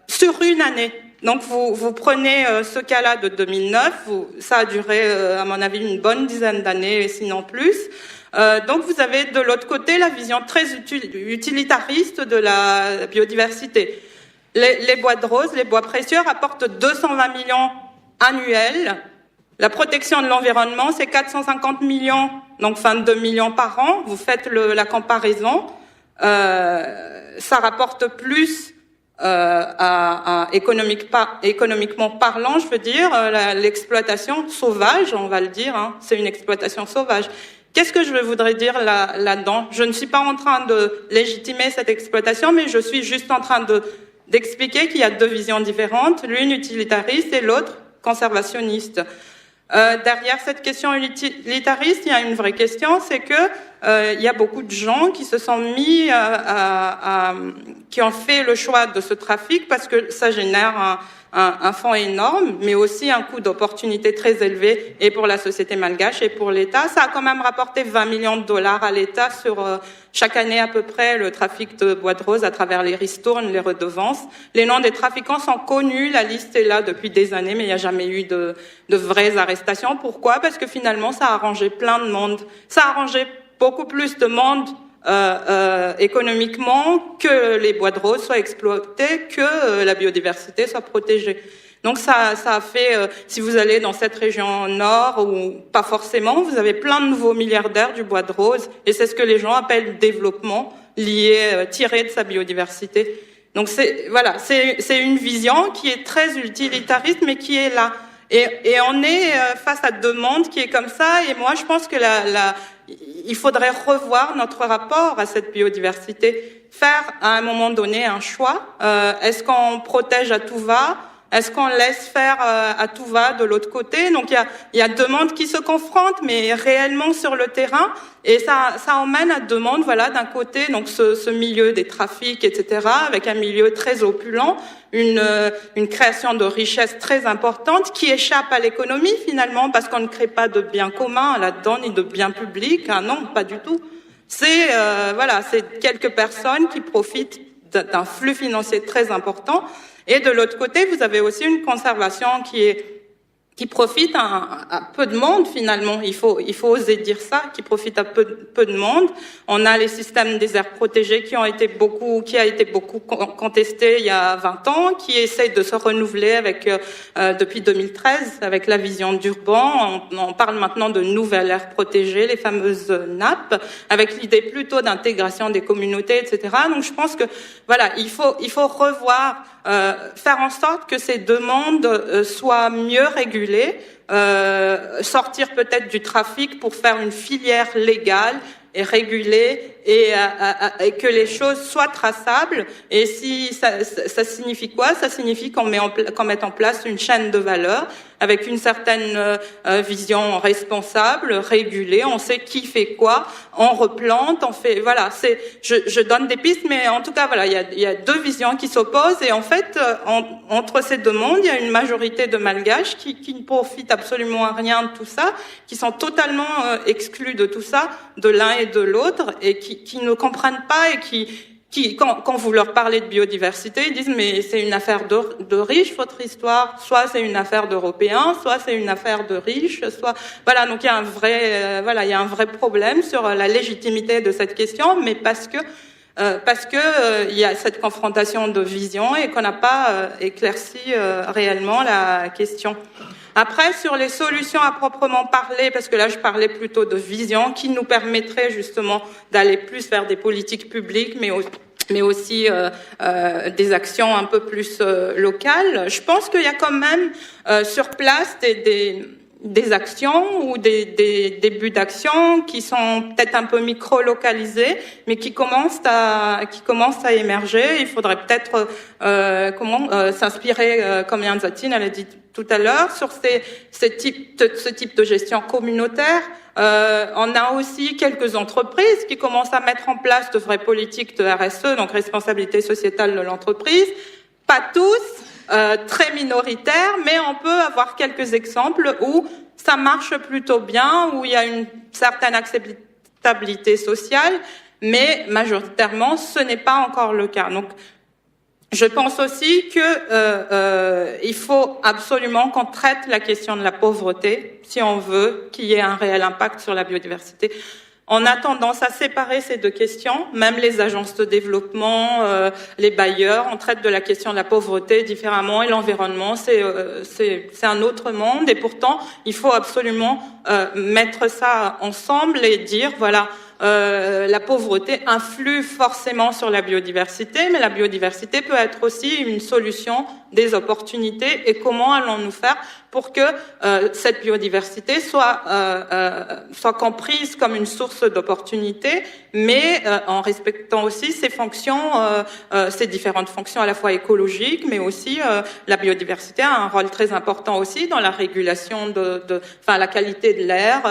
sur une année. Donc vous prenez ce cas-là de 2009, ça a duré à mon avis une bonne dizaine d'années, sinon plus. Donc vous avez de l'autre côté la vision très utilitariste de la biodiversité. Les bois de rose, les bois précieux rapportent 220 millions annuels. La protection de l'environnement, c'est 450 millions, donc 22 millions par an. Vous faites la comparaison. Ça rapporte plus économiquement parlant, je veux dire, l'exploitation sauvage, on va le dire, hein, c'est une exploitation sauvage. Qu'est-ce que je voudrais dire là-dedans? Je ne suis pas en train de légitimer cette exploitation, mais je suis juste en train d'expliquer qu'il y a deux visions différentes, l'une utilitariste et l'autre conservationniste. Derrière cette question utilitariste, il y a une vraie question, c'est que il y a beaucoup de gens qui se sont mis qui ont fait le choix de ce trafic parce que ça génère un fonds énorme, mais aussi un coût d'opportunité très élevé et pour la société malgache et pour l'État. Ça a quand même rapporté 20 millions de dollars à l'État sur chaque année à peu près le trafic de bois de rose à travers les ristournes, les redevances. Les noms des trafiquants sont connus, la liste est là depuis des années, mais il n'y a jamais eu de vraies arrestations. Pourquoi? Parce que finalement, ça a arrangé plein de monde. Ça a arrangé beaucoup plus de monde économiquement que les bois de rose soient exploités, que la biodiversité soit protégée. Donc ça a fait, si vous allez dans cette région nord, ou pas forcément, vous avez plein de nouveaux milliardaires du bois de rose, et c'est ce que les gens appellent développement lié, tiré de sa biodiversité. Donc c'est une vision qui est très utilitariste, mais qui est là. Et on est face à deux mondes qui est comme ça, et moi je pense que il faudrait revoir notre rapport à cette biodiversité, faire à un moment donné un choix. Est-ce qu'on protège à tout va? Est-ce qu'on laisse faire à tout va de l'autre côté? Donc il y a deux mondes qui se confrontent, mais réellement sur le terrain, et ça emmène à deux mondes. Voilà, d'un côté donc ce milieu des trafics, etc., avec un milieu très opulent, une création de richesse très importante qui échappe à l'économie finalement parce qu'on ne crée pas de biens communs là-dedans ni de biens publics. Ah non, pas du tout. C'est quelques personnes qui profitent d'un flux financier très important. Et de l'autre côté, vous avez aussi une conservation qui profite à peu de monde finalement. Il faut oser dire ça, qui profite à peu de monde. On a les systèmes des aires protégées qui a été beaucoup contesté il y a 20 ans, qui essayent de se renouveler depuis 2013 avec la vision d'Urban. On parle maintenant de nouvelles aires protégées, les fameuses NAP, avec l'idée plutôt d'intégration des communautés, etc. Donc je pense que voilà, il faut revoir, faire en sorte que ces deux mondes soient mieux régulés. Sortir peut-être du trafic pour faire une filière légale et régulée et que les choses soient traçables. Et si ça signifie quoi? Ça signifie qu'on met en place une chaîne de valeur avec une certaine vision responsable, régulée. On sait qui fait quoi, on replante, on fait voilà. Je donne des pistes, mais en tout cas voilà, il y a deux visions qui s'opposent et en fait entre ces deux mondes, il y a une majorité de Malgaches qui ne profitent absolument à rien de tout ça, qui sont totalement exclus de tout ça, de l'un et de l'autre, et qui ne comprennent pas et qui quand vous leur parlez de biodiversité, ils disent mais c'est une affaire de riches votre histoire, soit c'est une affaire d'Européens, soit c'est une affaire de riches, soit voilà, donc il y a un vrai problème sur la légitimité de cette question, mais parce que il y a cette confrontation de vision et qu'on n'a pas éclairci réellement la question. Après, sur les solutions à proprement parler, parce que là, je parlais plutôt de vision qui nous permettrait justement d'aller plus vers des politiques publiques, mais aussi des actions un peu plus locales. Je pense qu'il y a quand même sur place des actions ou des débuts d'actions qui sont peut-être un peu micro-localisés, mais qui commencent à émerger. Il faudrait peut-être s'inspirer, comme Yann Zatine, elle a dit tout à l'heure, sur ce type de gestion communautaire. On a aussi quelques entreprises qui commencent à mettre en place de vraies politiques de RSE, donc responsabilité sociétale de l'entreprise. Pas tous, très minoritaire, mais on peut avoir quelques exemples où ça marche plutôt bien, où il y a une certaine acceptabilité sociale, mais majoritairement, ce n'est pas encore le cas. Donc, je pense aussi que il faut absolument qu'on traite la question de la pauvreté si on veut qu'il y ait un réel impact sur la biodiversité. On a tendance à séparer ces deux questions, même les agences de développement, les bailleurs, on traite de la question de la pauvreté différemment et l'environnement, c'est un autre monde et pourtant il faut absolument mettre ça ensemble et dire voilà, la pauvreté influe forcément sur la biodiversité, mais la biodiversité peut être aussi une solution, des opportunités et comment allons-nous faire pour que cette biodiversité soit comprise comme une source d'opportunités, mais en respectant aussi ses fonctions, ses différentes fonctions à la fois écologiques, mais aussi la biodiversité a un rôle très important aussi dans la régulation la qualité de l'air,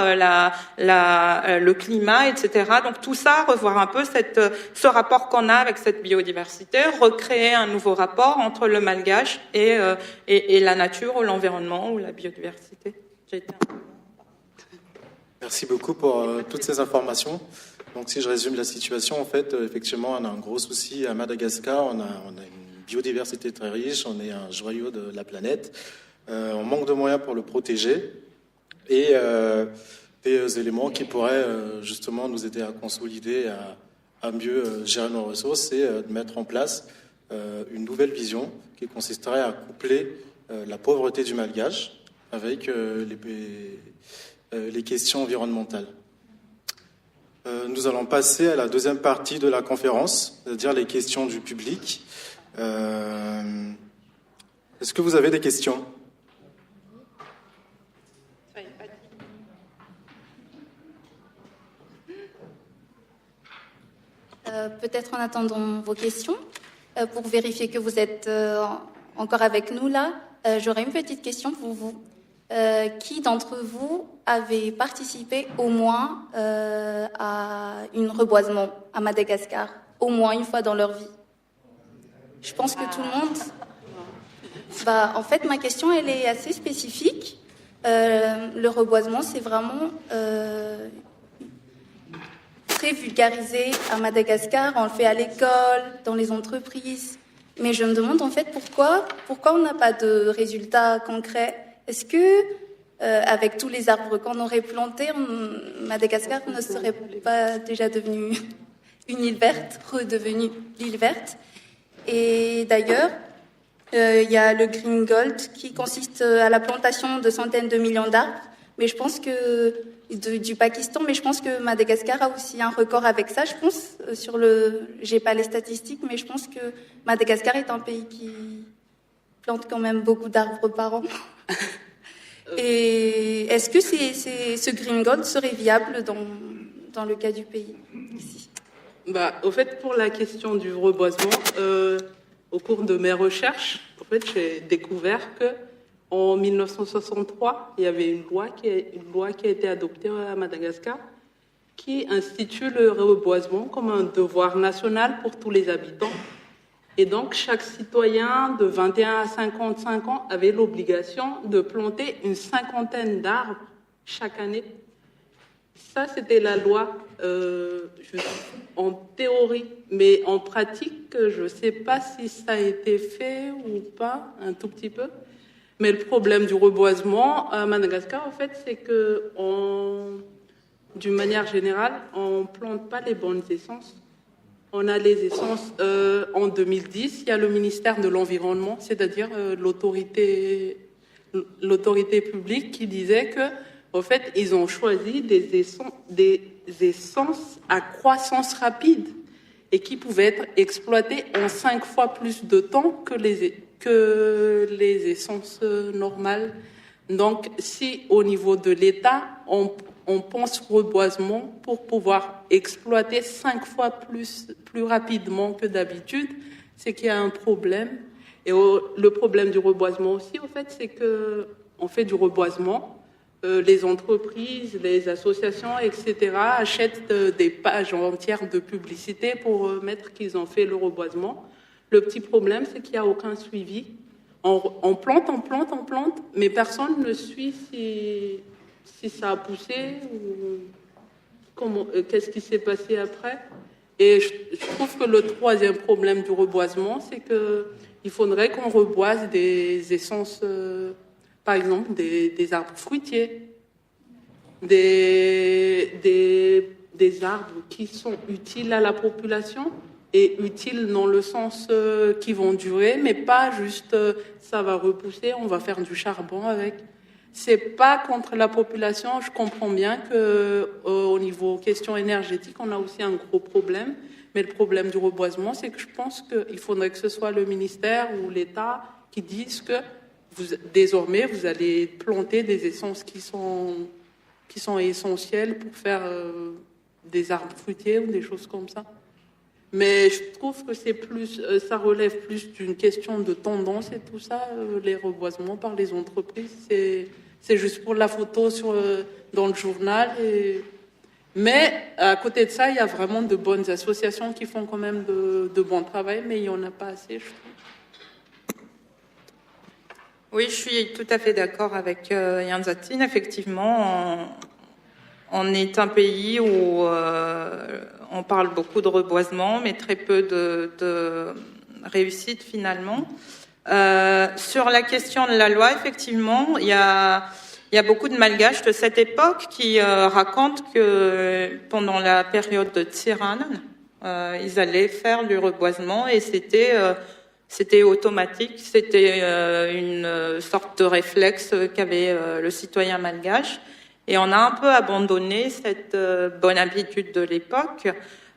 le climat, etc. Donc tout ça, revoir un peu ce rapport qu'on a avec cette biodiversité, recréer un nouveau rapport entre le malgache et la nature ou l'environnement ou la biodiversité. Merci beaucoup pour toutes ces informations. Donc, si je résume la situation, en fait, effectivement, on a un gros souci à Madagascar. On a une biodiversité très riche. On est un joyau de la planète. On manque de moyens pour le protéger. Et des éléments qui pourraient justement nous aider à consolider, à mieux gérer nos ressources, c'est de mettre en place une nouvelle vision qui consisterait à coupler la pauvreté du malgache avec les questions environnementales. Nous allons passer à la deuxième partie de la conférence, c'est-à-dire les questions du public. Est-ce que vous avez des questions ? Peut-être en attendant vos questions, pour vérifier que vous êtes encore avec nous là, j'aurais une petite question pour vous. Qui d'entre vous avait participé au moins à un reboisement à Madagascar, au moins une fois dans leur vie? Je pense que tout le monde... en fait, ma question, elle est assez spécifique. Le reboisement, c'est vraiment très vulgarisé à Madagascar. On le fait à l'école, dans les entreprises. Mais je me demande en fait pourquoi on n'a pas de résultats concrets. Est-ce que, avec tous les arbres qu'on aurait plantés, Madagascar ne serait pas déjà devenu une île verte, redevenue l'île verte? Et d'ailleurs, il y a le Green Gold qui consiste à la plantation de centaines de millions d'arbres, mais je pense que du Pakistan, mais je pense que Madagascar a aussi un record avec ça. Je pense j'ai pas les statistiques, mais je pense que Madagascar est un pays qui plante quand même beaucoup d'arbres par an. Et est-ce que ce Green Gold serait viable dans le cas du pays ici? Au fait, pour la question du reboisement, au cours de mes recherches, en fait, j'ai découvert que en 1963, il y avait une loi qui a été adoptée à Madagascar qui institue le reboisement comme un devoir national pour tous les habitants. Et donc, chaque citoyen de 21 à 55 ans avait l'obligation de planter une cinquantaine d'arbres chaque année. Ça, c'était la loi en théorie, mais en pratique, je ne sais pas si ça a été fait ou pas, un tout petit peu. Mais le problème du reboisement à Madagascar, en fait, c'est que, d'une manière générale, on ne plante pas les bonnes essences. On a les essences, en 2010, il y a le ministère de l'Environnement, c'est-à-dire l'autorité publique qui disait que, en fait, ils ont choisi des essences à croissance rapide et qui pouvaient être exploitées en 5 fois plus de temps que les essences normales. Donc, si au niveau de l'État, on pense reboisement pour pouvoir exploiter 5 fois plus rapidement que d'habitude, c'est qu'il y a un problème. Et le problème du reboisement aussi, en fait, c'est qu'on fait du reboisement. Les entreprises, les associations, etc. achètent des pages entières de publicité pour mettre qu'ils ont fait le reboisement. Le petit problème, c'est qu'il n'y a aucun suivi. On plante, mais personne ne suit si ça a poussé ou qu'est-ce qui s'est passé après. Et je trouve que le troisième problème du reboisement, c'est qu'il faudrait qu'on reboise des essences, par exemple des arbres fruitiers, des arbres qui sont utiles à la population et utiles dans le sens qui vont durer, mais pas juste ça va repousser, on va faire du charbon avec. C'est pas contre la population. Je comprends bien que au niveau question énergétique, on a aussi un gros problème. Mais le problème du reboisement, c'est que je pense qu'il faudrait que ce soit le ministère ou l'État qui disent que désormais vous allez planter des essences qui sont essentielles pour faire des arbres fruitiers ou des choses comme ça. Mais je trouve que c'est plus, ça relève plus d'une question de tendance et tout ça, les reboisements par les entreprises. C'est juste pour la photo dans le journal. Mais à côté de ça, il y a vraiment de bonnes associations qui font quand même de bon travail, mais il n'y en a pas assez, je trouve. Oui, je suis tout à fait d'accord avec Jan Zatin. Effectivement, on est un pays où on parle beaucoup de reboisement, mais très peu de réussite finalement. Sur la question de la loi, effectivement, il y a beaucoup de Malgaches de cette époque qui racontent que pendant la période de Tsiranan, ils allaient faire du reboisement et c'était automatique, c'était une sorte de réflexe qu'avait le citoyen malgache. Et on a un peu abandonné cette bonne habitude de l'époque,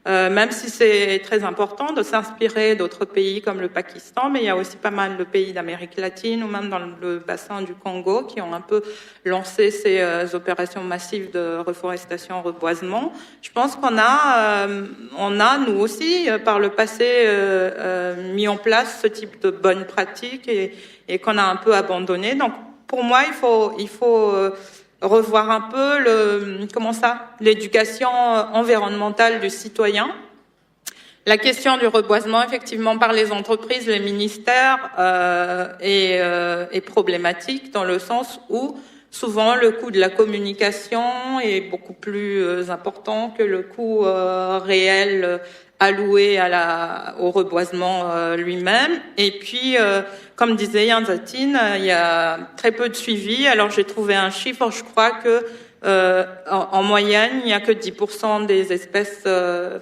même si c'est très important de s'inspirer d'autres pays comme le Pakistan, mais il y a aussi pas mal de pays d'Amérique latine ou même dans le bassin du Congo qui ont un peu lancé ces opérations massives de reforestation, reboisement. Je pense qu'on a nous aussi par le passé mis en place ce type de bonnes pratiques et qu'on a un peu abandonné. Donc pour moi, il faut revoir un peu l'éducation environnementale du citoyen. La question du reboisement, effectivement, par les entreprises, les ministères, est problématique dans le sens où souvent le coût de la communication est beaucoup plus important que le coût réel alloué au reboisement lui-même. Et puis, comme disait Jan Zatin, il y a très peu de suivi. Alors j'ai trouvé un chiffre, je crois que en moyenne, il n'y a que 10% des espèces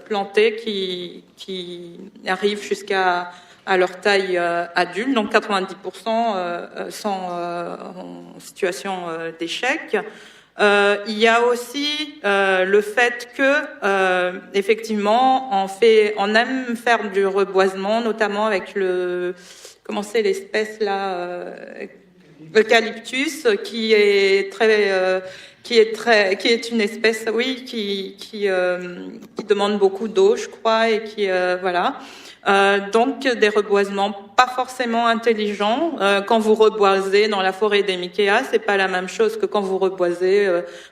plantées qui arrivent jusqu'à leur taille adulte, donc 90% sont en situation d'échec. Il y a aussi le fait que effectivement on aime faire du reboisement, notamment avec l'espèce là, eucalyptus, qui est une espèce, oui, qui demande beaucoup d'eau, je crois, et qui voilà. Donc des reboisements pas forcément intelligents. Quand vous reboisez dans la forêt des Mikéas, c'est pas la même chose que quand vous reboisez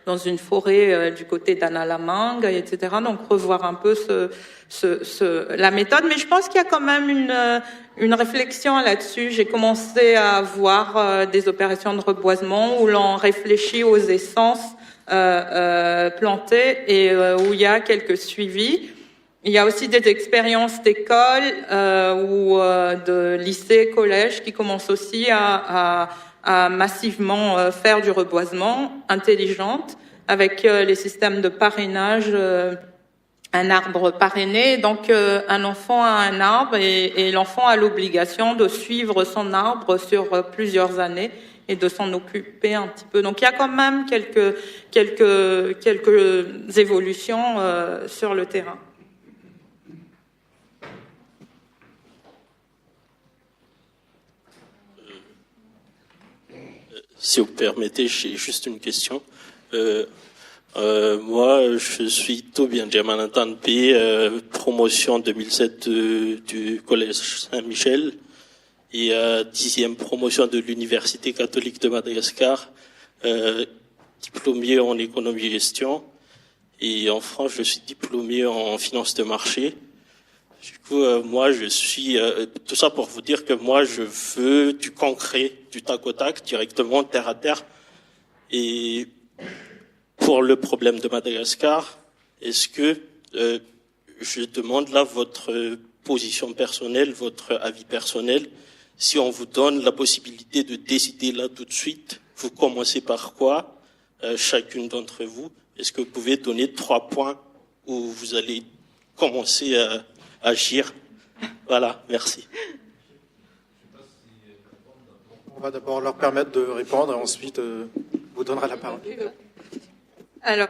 dans une forêt du côté d'Analamang, etc. Donc revoir un peu la méthode. Mais je pense qu'il y a quand même une réflexion là-dessus. J'ai commencé à voir des opérations de reboisement où l'on réfléchit aux essences plantées et où il y a quelques suivis. Il y a aussi des expériences d'école ou de lycées, collèges qui commencent aussi à massivement faire du reboisement intelligente avec les systèmes de parrainage, un arbre parrainé. Donc un enfant a un arbre et l'enfant a l'obligation de suivre son arbre sur plusieurs années et de s'en occuper un petit peu. Donc il y a quand même quelques évolutions sur le terrain. Si vous permettez, j'ai juste une question. Moi, je suis Tobian Diamanantan P, promotion 2007 du Collège Saint-Michel et 10e promotion de l'Université catholique de Madagascar, diplômé en économie et gestion. Et en France, je suis diplômé en finance de marché. Du coup, moi, je suis tout ça pour vous dire que moi, je veux du concret, du tac au tac, directement terre à terre. Et pour le problème de Madagascar, est-ce que je demande là votre position personnelle, votre avis personnel. Si on vous donne la possibilité de décider là tout de suite, vous commencez par quoi, chacune d'entre vous? Est-ce que vous pouvez donner 3 points où vous allez commencer à agir? Voilà, merci. On va d'abord leur permettre de répondre et ensuite vous donnera la parole. Alors,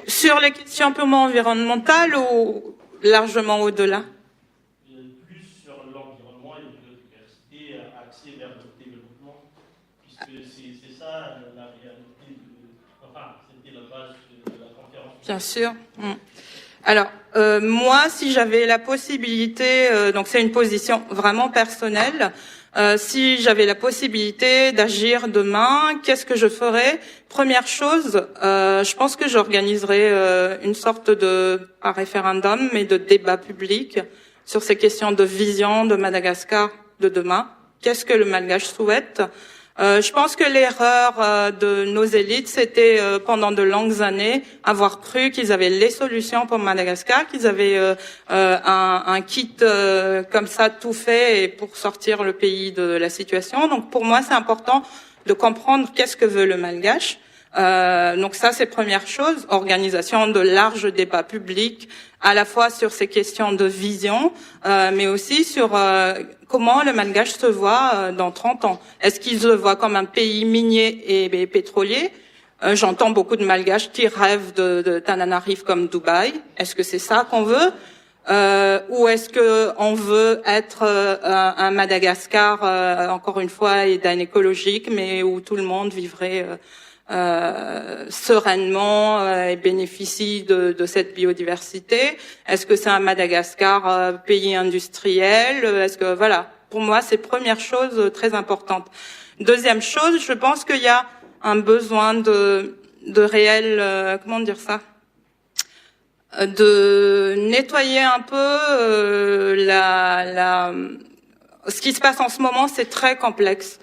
sur les questions purement environnementales ou largement au-delà? Plus sur l'environnement et la biodiversité axée vers le développement, puisque c'est ça la réalité, enfin, c'était la base de la conférence. Bien sûr. Alors, moi, si j'avais la possibilité, donc c'est une position vraiment personnelle, si j'avais la possibilité d'agir demain, qu'est-ce que je ferais? Première chose, je pense que j'organiserais une sorte de, pas référendum, mais de débat public sur ces questions de vision de Madagascar de demain. Qu'est-ce que le Malgache souhaite? Je pense que l'erreur de nos élites, c'était pendant de longues années avoir cru qu'ils avaient les solutions pour Madagascar, qu'ils avaient un kit comme ça tout fait et pour sortir le pays de la situation. Donc pour moi, c'est important de comprendre qu'est-ce que veut le Malgache. Donc ça, c'est première chose, organisation de larges débats publics, à la fois sur ces questions de vision, mais aussi sur comment le Malgache se voit dans 30 ans. Est-ce qu'il se voit comme un pays minier et pétrolier? J'entends beaucoup de Malgaches qui rêvent de Tananarive comme Dubaï. Est-ce que c'est ça qu'on veut? Ou est-ce que on veut être un Madagascar, encore une fois, d'un écologique, mais où tout le monde vivrait sereinement et bénéficie de cette biodiversité? Est-ce que c'est un Madagascar pays industriel? Est-ce que voilà, pour moi c'est première chose très importante. Deuxième chose, je pense qu'il y a un besoin de réel comment dire ça, de nettoyer un peu ce qui se passe en ce moment. C'est très complexe.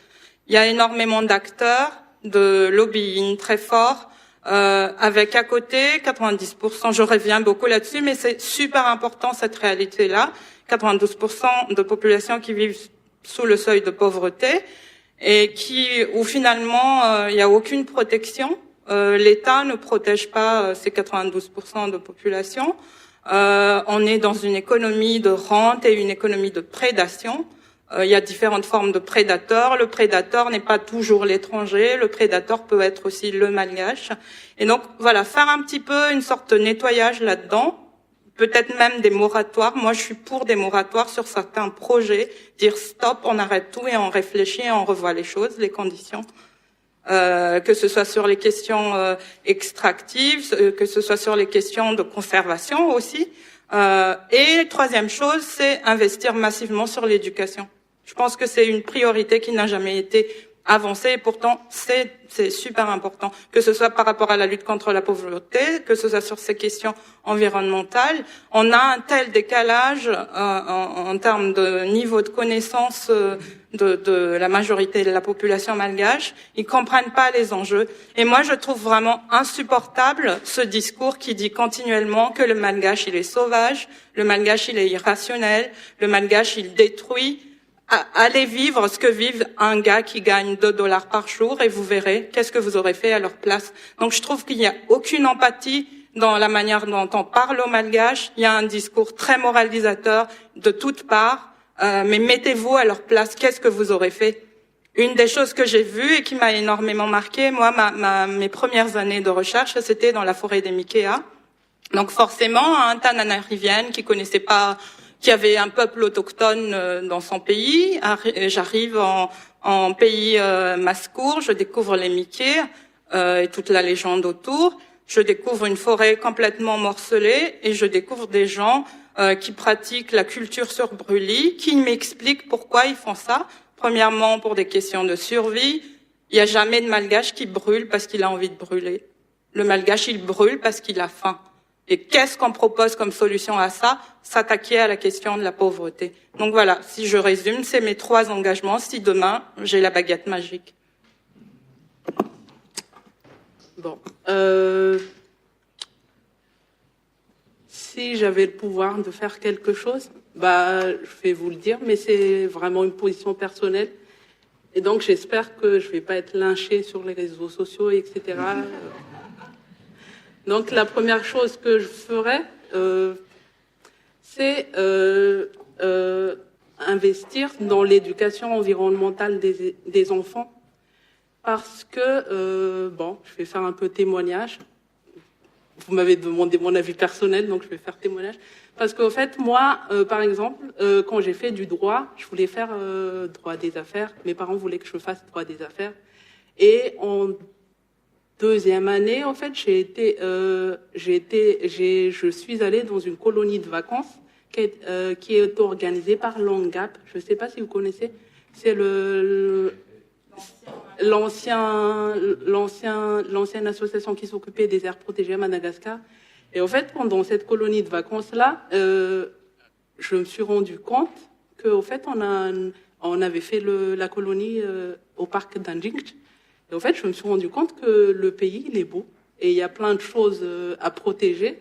Il y a énormément d'acteurs, de lobbying très fort, avec à côté 90%, je reviens beaucoup là-dessus, mais c'est super important cette réalité-là, 92% de population qui vivent sous le seuil de pauvreté et où finalement il n'y a aucune protection. L'État ne protège pas ces 92% de population. On est dans une économie de rente et une économie de prédation. Il y a différentes formes de prédateurs. Le prédateur n'est pas toujours l'étranger. Le prédateur peut être aussi le Malgache. Et donc, voilà, faire un petit peu une sorte de nettoyage là-dedans. Peut-être même des moratoires. Moi, je suis pour des moratoires sur certains projets. Dire stop, on arrête tout et on réfléchit et on revoit les choses, les conditions. Que ce soit sur les questions extractives, que ce soit sur les questions de conservation aussi. Et troisième chose, c'est investir massivement sur l'éducation. Je pense que c'est une priorité qui n'a jamais été avancée et pourtant c'est super important, que ce soit par rapport à la lutte contre la pauvreté, que ce soit sur ces questions environnementales. On a un tel décalage en termes de niveau de connaissance de la majorité de la population malgache. Ils comprennent pas les enjeux. Et moi, je trouve vraiment insupportable ce discours qui dit continuellement que le Malgache, il est sauvage, le Malgache, il est irrationnel, le Malgache, il détruit. Allez vivre ce que vit un gars qui gagne $2 par jour et vous verrez qu'est-ce que vous aurez fait à leur place. Donc je trouve qu'il n'y a aucune empathie dans la manière dont on parle au Malgache. Il y a un discours très moralisateur de toutes parts, mais mettez-vous à leur place. Qu'est-ce que vous aurez fait? Une des choses que j'ai vues et qui m'a énormément marqué, moi, mes premières années de recherche, c'était dans la forêt des Mikea. Donc forcément, un Tananarivienne qui connaissait pas, qui avait un peuple autochtone dans son pays. J'arrive en pays Mascour, je découvre les Mikea et toute la légende autour. Je découvre une forêt complètement morcelée et je découvre des gens qui pratiquent la culture sur brûlis, qui m'expliquent pourquoi ils font ça. Premièrement, pour des questions de survie. Il n'y a jamais de Malgache qui brûle parce qu'il a envie de brûler. Le Malgache, il brûle parce qu'il a faim. Et qu'est-ce qu'on propose comme solution à ça? S'attaquer à la question de la pauvreté. Donc voilà, si je résume, c'est mes 3 engagements si demain j'ai la baguette magique. Bon. Si j'avais le pouvoir de faire quelque chose, je vais vous le dire, mais c'est vraiment une position personnelle. Et donc, j'espère que je ne vais pas être lynchée sur les réseaux sociaux, etc. Donc, la première chose que je ferais, c'est investir dans l'éducation environnementale des enfants. Parce que, je vais faire un peu témoignage. Vous m'avez demandé mon avis personnel, donc je vais faire témoignage. Parce qu'au fait, moi, par exemple, quand j'ai fait du droit, je voulais faire droit des affaires. Mes parents voulaient que je fasse droit des affaires. Et en 2e année, en fait, je suis allée dans une colonie de vacances qui est organisée par Langap. Je ne sais pas si vous connaissez. C'est l'ancienne association qui s'occupait des aires protégées à Madagascar. Et en fait, pendant cette colonie de vacances-là, je me suis rendu compte qu'au fait, on avait fait la colonie au parc d'Anjing. Et en fait, je me suis rendu compte que le pays, il est beau. Et il y a plein de choses à protéger.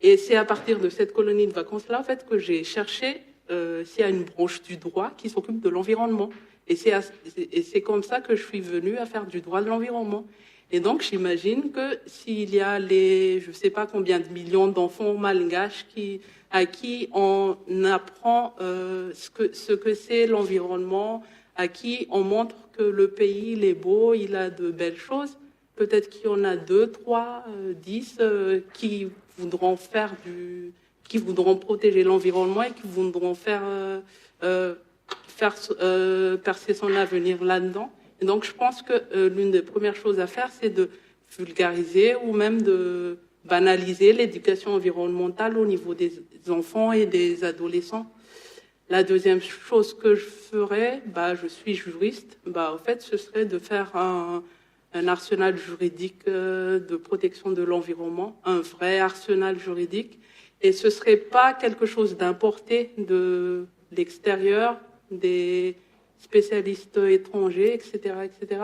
Et c'est à partir de cette colonie de vacances-là, en fait, que j'ai cherché s'il y a une branche du droit qui s'occupe de l'environnement. Et c'est comme ça que je suis venue à faire du droit de l'environnement. Et donc, j'imagine que s'il y a je ne sais pas combien de millions d'enfants malgaches à qui on apprend ce que c'est l'environnement, à qui on montre que le pays, il est beau, il a de belles choses, peut-être qu'il y en a 2, 3, 10 qui voudront protéger l'environnement et qui voudront percer son avenir là-dedans. Et donc, je pense que l'une des premières choses à faire, c'est de vulgariser ou même de banaliser l'éducation environnementale au niveau des enfants et des adolescents. La deuxième chose que je ferais, je suis juriste, en fait, ce serait de faire un arsenal juridique de protection de l'environnement, un vrai arsenal juridique. Et ce serait pas quelque chose d'importé de l'extérieur, des spécialistes étrangers, etc., etc.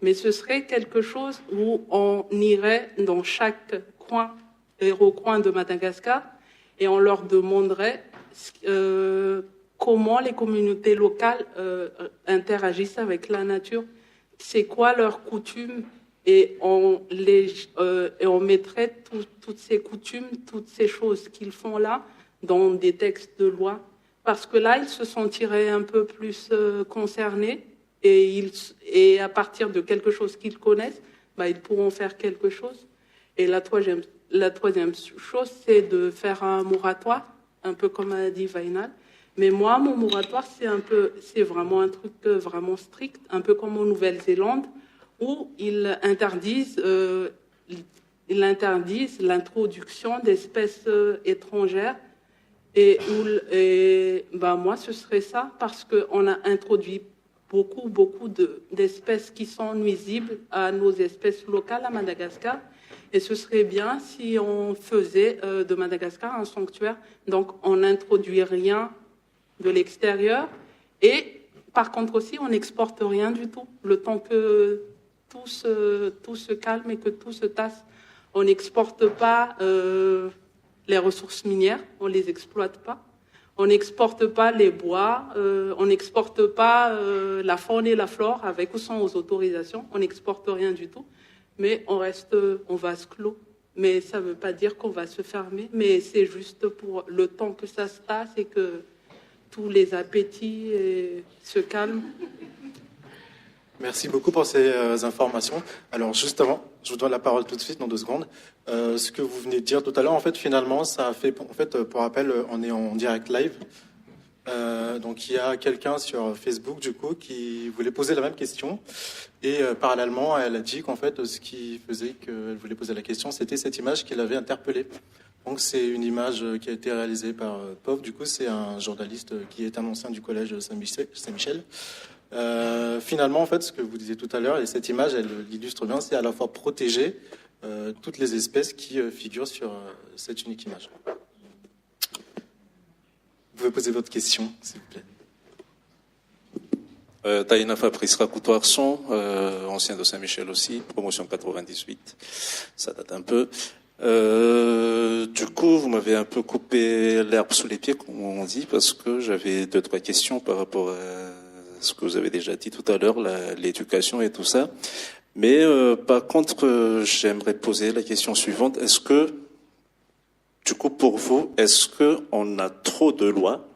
Mais ce serait quelque chose où on irait dans chaque recoin de Madagascar et on leur demanderait comment les communautés locales interagissent avec la nature, c'est quoi leurs coutumes, et on mettrait toutes ces coutumes, toutes ces choses qu'ils font là dans des textes de loi. Parce que là, ils se sentiraient un peu plus concernés et à partir de quelque chose qu'ils connaissent, ils pourront faire quelque chose. Et la troisième chose, c'est de faire un moratoire, un peu comme a dit Vainal. Mais moi, mon moratoire, c'est vraiment un truc vraiment strict, un peu comme en Nouvelle-Zélande, où ils interdisent l'introduction d'espèces étrangères. Et moi, ce serait ça, parce qu'on a introduit beaucoup d'espèces qui sont nuisibles à nos espèces locales à Madagascar. Et ce serait bien si on faisait de Madagascar un sanctuaire. Donc, on n'introduit rien de l'extérieur. Et par contre aussi, on n'exporte rien du tout. Le temps que tout se calme et que tout se tasse, on n'exporte pas les ressources minières, on ne les exploite pas. On n'exporte pas les bois, on n'exporte pas la faune et la flore avec ou sans aux autorisations. On n'exporte rien du tout, mais on vase clos. Mais ça ne veut pas dire qu'on va se fermer, mais c'est juste pour le temps que ça se tasse et que tous les appétits se calment. Merci beaucoup pour ces informations. Alors justement, je vous donne la parole tout de suite dans 2 secondes. Ce que vous venez de dire tout à l'heure, en fait, finalement, ça a fait, pour rappel, on est en direct live. Donc il y a quelqu'un sur Facebook, du coup, qui voulait poser la même question. Et parallèlement, elle a dit qu'en fait, ce qui faisait qu'elle voulait poser la question, c'était cette image qui l'avait interpellée. Donc c'est une image qui a été réalisée par POV. Du coup, c'est un journaliste qui est un ancien du collège Saint-Michel. Finalement, en fait, ce que vous disiez tout à l'heure, et cette image, elle l'illustre bien, c'est à la fois protéger, toutes les espèces qui figurent sur cette unique image. Vous pouvez poser votre question, s'il vous plaît. Taïna Fabrice Racoutoirson, ancien de Saint-Michel aussi, promotion 98, ça date un peu. Du coup, vous m'avez un peu coupé l'herbe sous les pieds, comme on dit, parce que j'avais 2-3 questions par rapport à ce que vous avez déjà dit tout à l'heure, l'éducation et tout ça. Mais par contre, j'aimerais poser la question suivante. Est-ce que, du coup, pour vous, est-ce qu'on a trop de lois,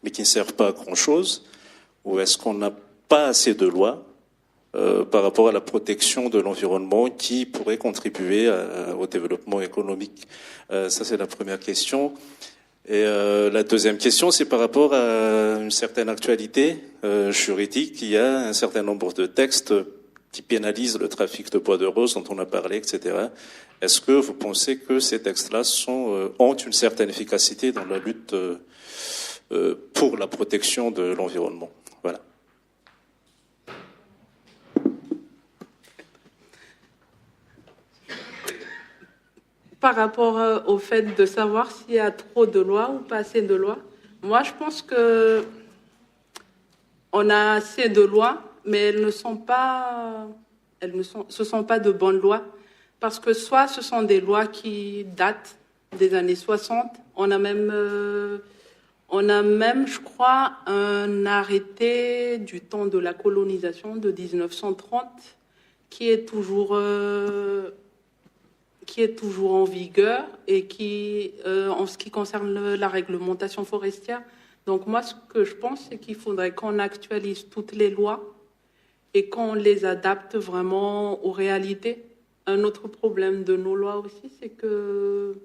mais qui ne servent pas à grand-chose, ou est-ce qu'on n'a pas assez de lois par rapport à la protection de l'environnement qui pourrait contribuer au développement économique? Ça, c'est la première question. Et la deuxième question, c'est par rapport à une certaine actualité juridique. Il y a un certain nombre de textes qui pénalisent le trafic de bois de rose dont on a parlé, etc. Est-ce que vous pensez que ces textes-là ont une certaine efficacité dans la lutte pour la protection de l'environnement? Voilà. Par rapport au fait de savoir s'il y a trop de lois ou pas assez de lois, moi je pense que on a assez de lois, mais ce sont pas de bonnes lois, parce que soit ce sont des lois qui datent des années 60, on a même, je crois, un arrêté du temps de la colonisation de 1930 qui est toujours en vigueur et qui, en ce qui concerne la réglementation forestière. Donc moi, ce que je pense, c'est qu'il faudrait qu'on actualise toutes les lois et qu'on les adapte vraiment aux réalités. Un autre problème de nos lois aussi, c'est que,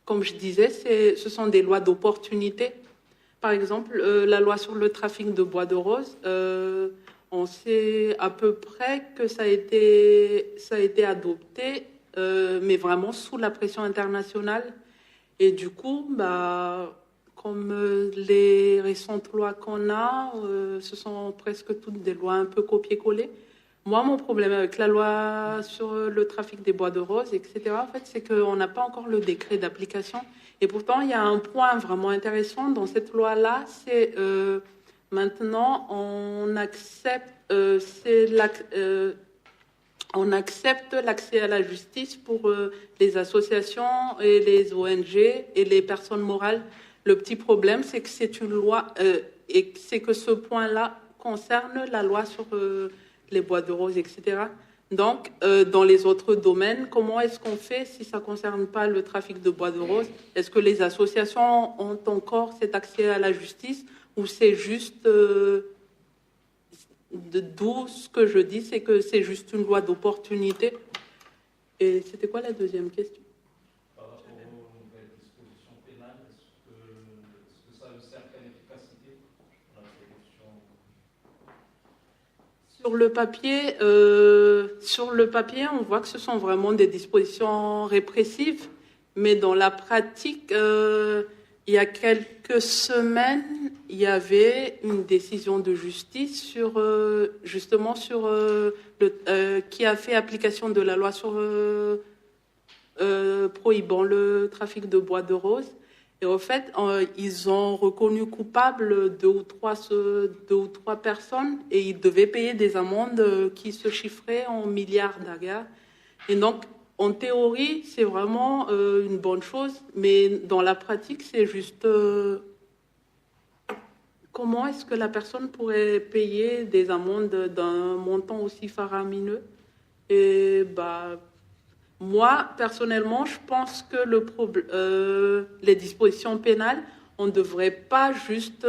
comme je disais, ce sont des lois d'opportunité. Par exemple, la loi sur le trafic de bois de rose, on sait à peu près que ça a été adopté, mais vraiment sous la pression internationale. Et du coup, comme les récentes lois qu'on a, ce sont presque toutes des lois un peu copier-coller. Moi, mon problème avec la loi sur le trafic des bois de rose, etc., en fait, c'est qu'on n'a pas encore le décret d'application. Et pourtant, il y a un point vraiment intéressant dans cette loi-là, c'est maintenant, on accepte l'accès à la justice pour les associations et les ONG et les personnes morales. Le petit problème, c'est que c'est une loi et c'est que ce point-là concerne la loi sur les bois de rose, etc. Donc, dans les autres domaines, comment est-ce qu'on fait si ça ne concerne pas le trafic de bois de rose? Est-ce que les associations ont encore cet accès à la justice ou c'est juste... D'où ce que je dis, c'est que c'est juste une loi d'opportunité. Et c'était quoi la deuxième question? Par rapport aux nouvelles dispositions pénales, est-ce que ça a une certaine efficacité dans la protection? Sur le papier, on voit que ce sont vraiment des dispositions répressives, mais dans la pratique, il y a quelques semaines, il y avait une décision de justice qui a fait application de la loi prohibant le trafic de bois de rose. Et en fait, ils ont reconnu coupables deux ou trois personnes et ils devaient payer des amendes qui se chiffraient en milliards d'agas. Et donc, en théorie, c'est vraiment une bonne chose, mais dans la pratique, c'est juste comment est-ce que la personne pourrait payer des amendes d'un montant aussi faramineux? Et moi, personnellement, je pense que les dispositions pénales, on ne devrait pas juste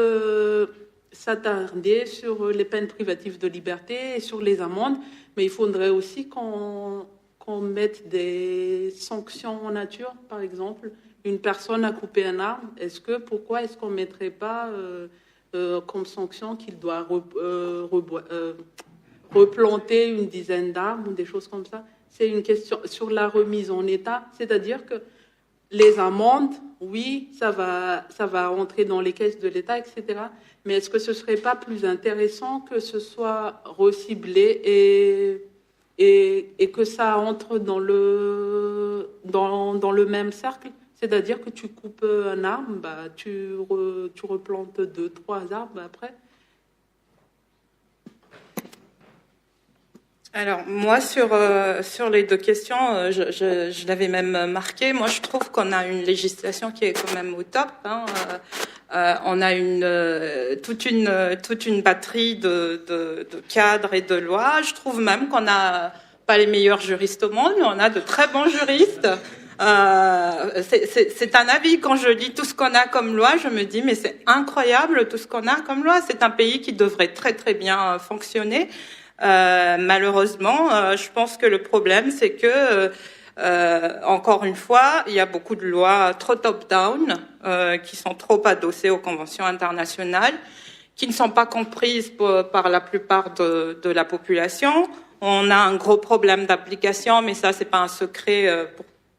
s'attarder sur les peines privatives de liberté et sur les amendes, mais il faudrait aussi qu'on mette des sanctions en nature. Par exemple, une personne a coupé un arbre, pourquoi est-ce qu'on ne mettrait pas comme sanction qu'il doit replanter une dizaine d'arbres ou des choses comme ça? C'est une question sur la remise en état, c'est-à-dire que les amendes, oui, ça va entrer dans les caisses de l'État, etc. Mais est-ce que ce ne serait pas plus intéressant que ce soit reciblé et que ça entre dans le même cercle. C'est-à-dire que tu coupes un arbre, bah, tu replantes 2, 3 arbres après. Alors, moi, sur les deux questions, je l'avais même marqué. Moi, je trouve qu'on a une législation qui est quand même au top. Hein. On a toute une batterie de cadres et de lois. Je trouve même qu'on n'a pas les meilleurs juristes au monde, mais on a de très bons juristes. C'est un avis. Quand je lis tout ce qu'on a comme loi, je me dis, mais c'est incroyable tout ce qu'on a comme loi. C'est un pays qui devrait très, très bien fonctionner. Malheureusement, je pense que le problème, c'est que, encore une fois, il y a beaucoup de lois trop top-down, qui sont trop adossées aux conventions internationales, qui ne sont pas comprises par la plupart de la population. On a un gros problème d'application, mais ça, c'est pas un secret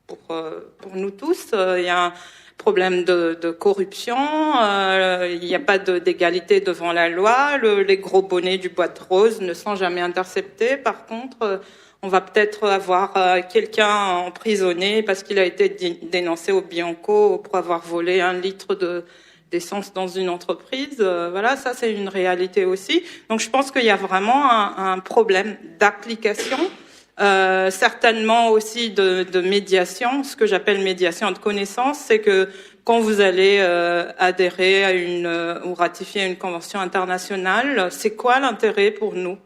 pour nous tous. Il y a un problème de corruption, il n'y a pas d'égalité devant la loi, les gros bonnets du boîte rose ne sont jamais interceptés. Par contre, on va peut-être avoir quelqu'un emprisonné parce qu'il a été dénoncé au Bianco pour avoir volé 1 litre d'essence dans une entreprise. Voilà, ça c'est une réalité aussi. Donc je pense qu'il y a vraiment un problème d'application. Certainement aussi de médiation. Ce que j'appelle médiation de connaissances, c'est que quand vous allez adhérer à ou ratifier une convention internationale, c'est quoi l'intérêt pour nous?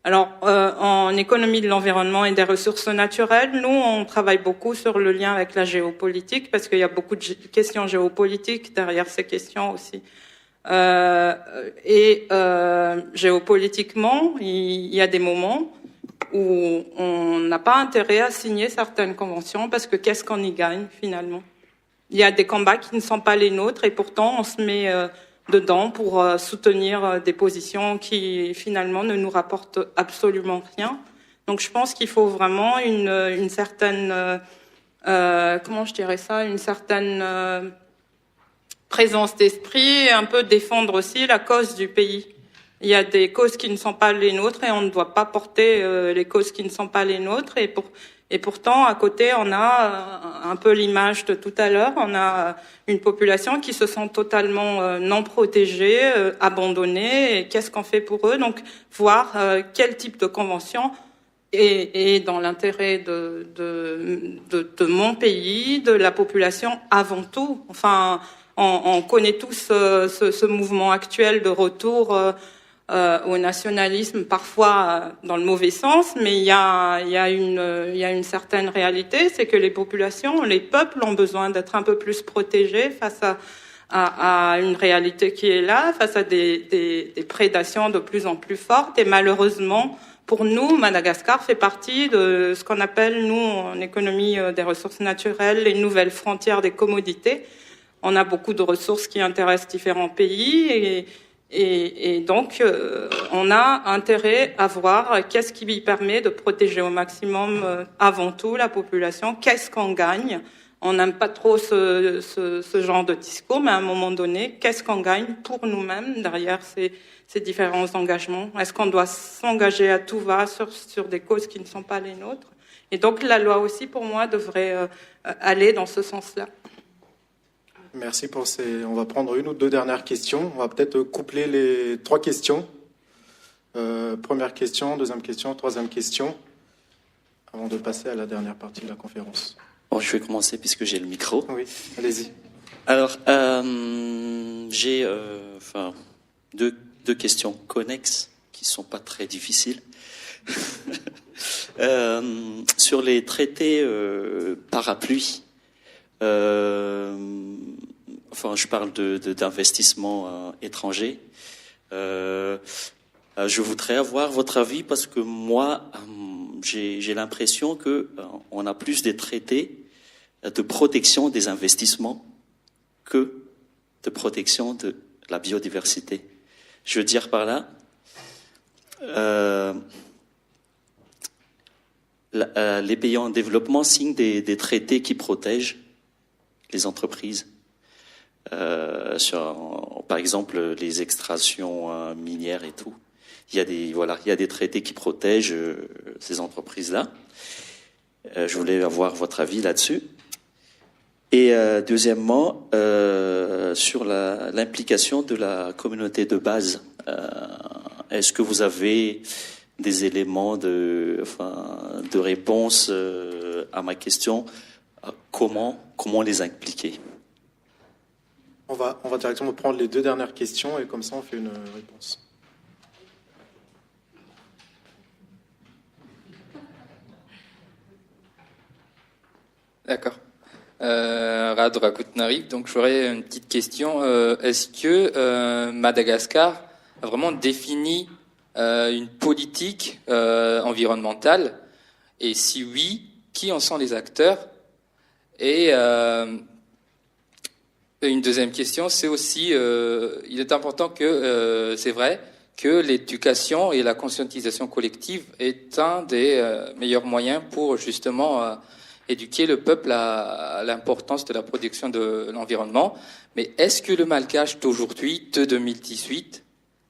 Alors, en économie de l'environnement et des ressources naturelles, nous, on travaille beaucoup sur le lien avec la géopolitique, parce qu'il y a beaucoup de questions géopolitiques derrière ces questions aussi. Géopolitiquement, il y a des moments où on n'a pas intérêt à signer certaines conventions parce que qu'est-ce qu'on y gagne finalement? Il y a des combats qui ne sont pas les nôtres et pourtant on se met dedans pour soutenir des positions qui finalement ne nous rapportent absolument rien. Donc je pense qu'il faut vraiment une certaine, comment je dirais ça, une certaine présence d'esprit et un peu défendre aussi la cause du pays. Il y a des causes qui ne sont pas les nôtres et on ne doit pas porter les causes qui ne sont pas les nôtres. Et pourtant, à côté, on a un peu l'image de tout à l'heure. On a une population qui se sent totalement non protégée, abandonnée. Et qu'est-ce qu'on fait pour eux? Donc, voir quel type de convention est dans l'intérêt de mon pays, de la population avant tout. Enfin, on connaît tous ce mouvement actuel de retour au nationalisme, parfois dans le mauvais sens, mais il y a une certaine réalité, c'est que les populations, les peuples ont besoin d'être un peu plus protégés face à une réalité qui est là, face à des prédations de plus en plus fortes. Et malheureusement, pour nous, Madagascar fait partie de ce qu'on appelle, nous, en économie des ressources naturelles, les nouvelles frontières des commodités. On a beaucoup de ressources qui intéressent différents pays et donc, on a intérêt à voir qu'est-ce qui lui permet de protéger au maximum, avant tout, la population. Qu'est-ce qu'on gagne? On n'aime pas trop ce genre de discours, mais à un moment donné, qu'est-ce qu'on gagne pour nous-mêmes derrière ces différents engagements? Est-ce qu'on doit s'engager à tout va sur des causes qui ne sont pas les nôtres? Et donc, la loi aussi, pour moi, devrait aller dans ce sens-là. Merci pour ces... On va prendre 1 ou 2 dernières questions. On va peut-être coupler les 3 questions. Première question, deuxième question, troisième question, avant de passer à la dernière partie de la conférence. Bon, je vais commencer puisque j'ai le micro. Oui, allez-y. Alors, j'ai deux questions connexes qui sont pas très difficiles. Sur les traités parapluies. Je parle d'investissement étranger. Je voudrais avoir votre avis parce que moi, j'ai l'impression que on a plus des traités de protection des investissements que de protection de la biodiversité. Je veux dire par là, les pays en développement signent des traités qui protègent les entreprises, par exemple les extractions minières et tout. il y a des traités qui protègent ces entreprises-là. Je voulais avoir votre avis là-dessus. Et deuxièmement, sur l'implication de la communauté de base, est-ce que vous avez des éléments de réponse à ma question? Comment les impliquer? On va directement prendre les 2 dernières questions et comme ça on fait une réponse. D'accord. Rad Rakutnarif, donc j'aurais une petite question. Est-ce que Madagascar a vraiment défini une politique environnementale? Et si oui, qui en sont les acteurs? Et une deuxième question, c'est aussi, il est important que, c'est vrai, que l'éducation et la conscientisation collective est un des meilleurs moyens pour justement éduquer le peuple à l'importance de la protection de l'environnement. Mais est-ce que le Malgache d'aujourd'hui, de 2018,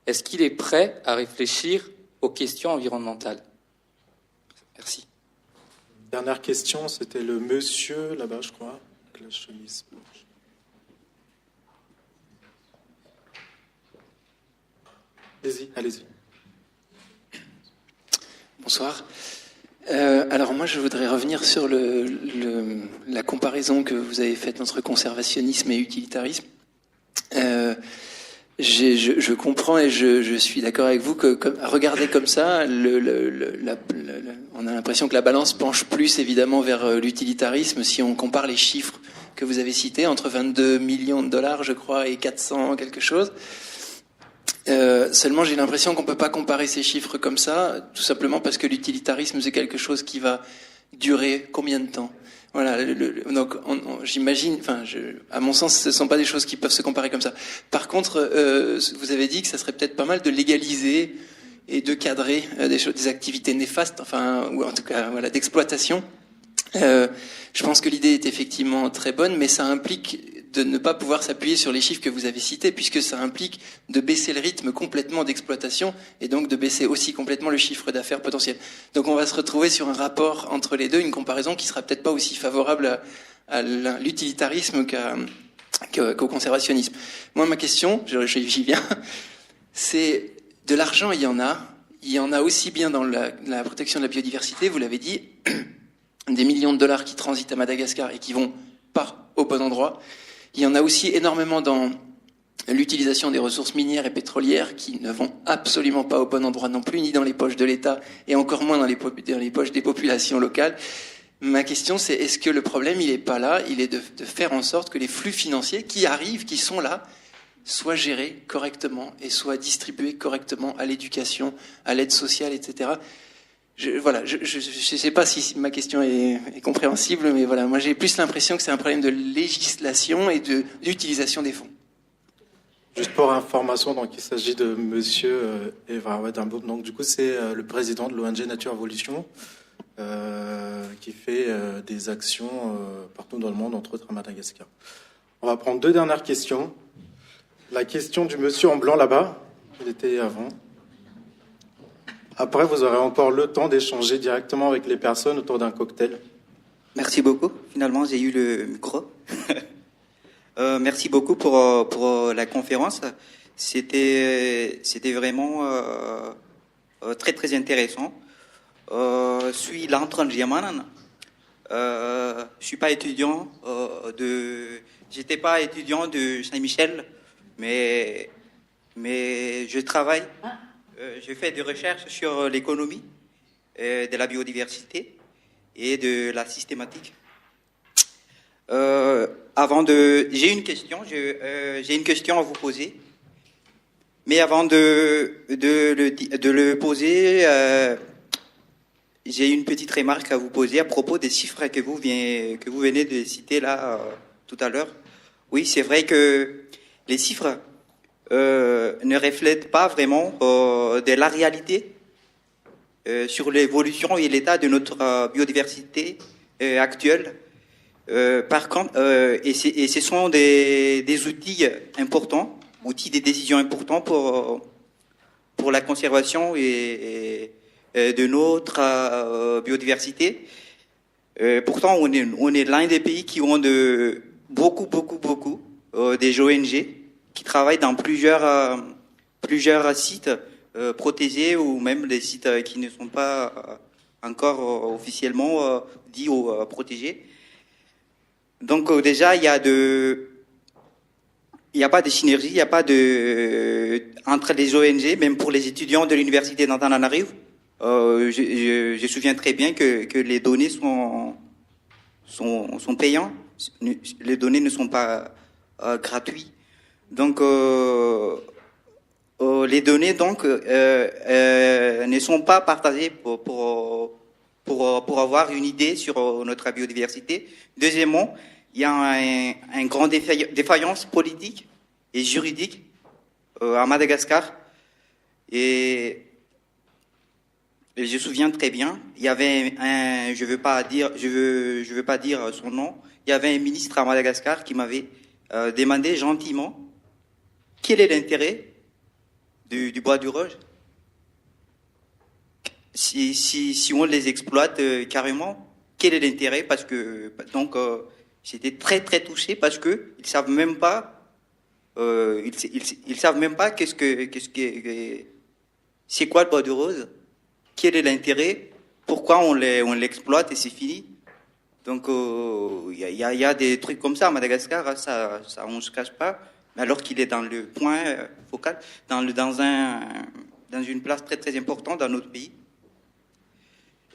est-ce qu'il est prêt à réfléchir aux questions environnementales? Merci. Dernière question, c'était le monsieur là-bas, je crois, avec la chemise blanche. Allez-y. Bonsoir. Alors moi, je voudrais revenir sur la comparaison que vous avez faite entre conservationnisme et utilitarisme. Je comprends et je suis d'accord avec vous que à regarder comme ça, on a l'impression que la balance penche plus évidemment vers l'utilitarisme si on compare les chiffres que vous avez cités, entre 22 millions de dollars, je crois, et 400 quelque chose. Seulement, j'ai l'impression qu'on peut pas comparer ces chiffres comme ça, tout simplement parce que l'utilitarisme, c'est quelque chose qui va durer combien de temps? Voilà. Donc, j'imagine, à mon sens, ce sont pas des choses qui peuvent se comparer comme ça. Par contre, vous avez dit que ça serait peut-être pas mal de légaliser et de cadrer des activités néfastes, ou en tout cas, voilà, d'exploitation. Je pense que l'idée est effectivement très bonne, mais ça implique de ne pas pouvoir s'appuyer sur les chiffres que vous avez cités, puisque ça implique de baisser le rythme complètement d'exploitation et donc de baisser aussi complètement le chiffre d'affaires potentiel. Donc on va se retrouver sur un rapport entre les deux, une comparaison qui sera peut-être pas aussi favorable à l'utilitarisme qu'au conservationnisme. Moi, ma question, j'y viens, c'est de l'argent, il y en a aussi bien dans la protection de la biodiversité, vous l'avez dit, des millions de dollars qui transitent à Madagascar et qui vont pas au bon endroit. Il y en a aussi énormément dans l'utilisation des ressources minières et pétrolières qui ne vont absolument pas au bon endroit non plus, ni dans les poches de l'État et encore moins dans les poches des populations locales. Ma question, c'est est-ce que le problème, il est pas là? Il est de faire en sorte que les flux financiers qui arrivent, qui sont là, soient gérés correctement et soient distribués correctement à l'éducation, à l'aide sociale, etc. Je sais pas si ma question est compréhensible, mais voilà, moi j'ai plus l'impression que c'est un problème de législation et d'utilisation des fonds. Juste pour information, donc il s'agit de Monsieur Evra Dambo. Donc du coup, c'est le président de l'ONG Nature Evolution qui fait des actions partout dans le monde, entre autres à Madagascar. On va prendre 2 dernières questions. La question du monsieur en blanc là-bas, il était avant. Après, vous aurez encore le temps d'échanger directement avec les personnes autour d'un cocktail. Merci beaucoup. Finalement, j'ai eu le micro. Merci beaucoup pour la conférence. C'était vraiment très très intéressant. Je suis l'entrant Diamanan. Je suis pas étudiant j'étais pas étudiant de Saint-Michel, mais je travaille. Je fais des recherches sur l'économie de la biodiversité et de la systématique. J'ai une question à vous poser, mais avant de le poser, j'ai une petite remarque à vous poser à propos des chiffres que vous venez de citer là tout à l'heure. Oui, c'est vrai que les chiffres ne reflète pas vraiment de la réalité sur l'évolution et l'état de notre biodiversité actuelle. Par contre, et ce sont des outils importants, outils de décision importants pour pour la conservation et de notre biodiversité. Pourtant, on est l'un des pays qui ont beaucoup des ONG qui travaillent dans plusieurs sites protégés ou même des sites qui ne sont pas encore officiellement dits protégés. Donc déjà, il y a pas de synergie, il n'y a pas entre les ONG, même pour les étudiants de l'université d'Antananarivo. Je me souviens très bien que les données sont payantes. Les données ne sont pas gratuites. Donc, les données ne sont pas partagées pour avoir une idée sur notre biodiversité. Deuxièmement, il y a un grand défaillance politique et juridique à Madagascar. Et je me souviens très bien, il y avait je veux pas dire son nom, il y avait un ministre à Madagascar qui m'avait demandé gentiment quel est l'intérêt du bois du Rouge si on les exploite carrément, quel est l'intérêt? Parce que j'étais très touché parce que ils savent même pas c'est quoi le bois de rose, quel est l'intérêt, pourquoi on l'exploite et c'est fini. Donc il y a des trucs comme ça à Madagascar, ça on se cache pas, alors qu'il est dans le point focal, dans une place très importante dans notre pays.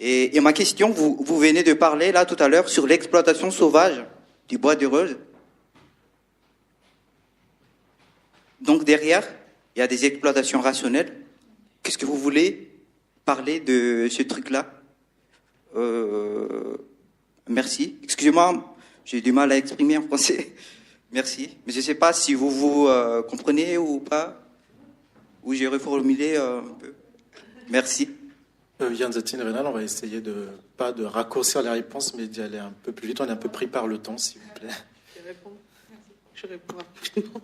Et ma question, vous venez de parler là tout à l'heure sur l'exploitation sauvage du bois de rose. Donc derrière, il y a des exploitations rationnelles. Qu'est-ce que vous voulez parler de ce truc-là? Merci. Excusez-moi, j'ai du mal à exprimer en français. Merci. Mais je ne sais pas si vous comprenez ou pas, ou j'ai reformulé un peu. Merci. Yann Zetine Rénal, on va essayer pas de raccourcir les réponses, mais d'y aller un peu plus vite. On est un peu pris par le temps, s'il vous plaît. Je réponds rapidement.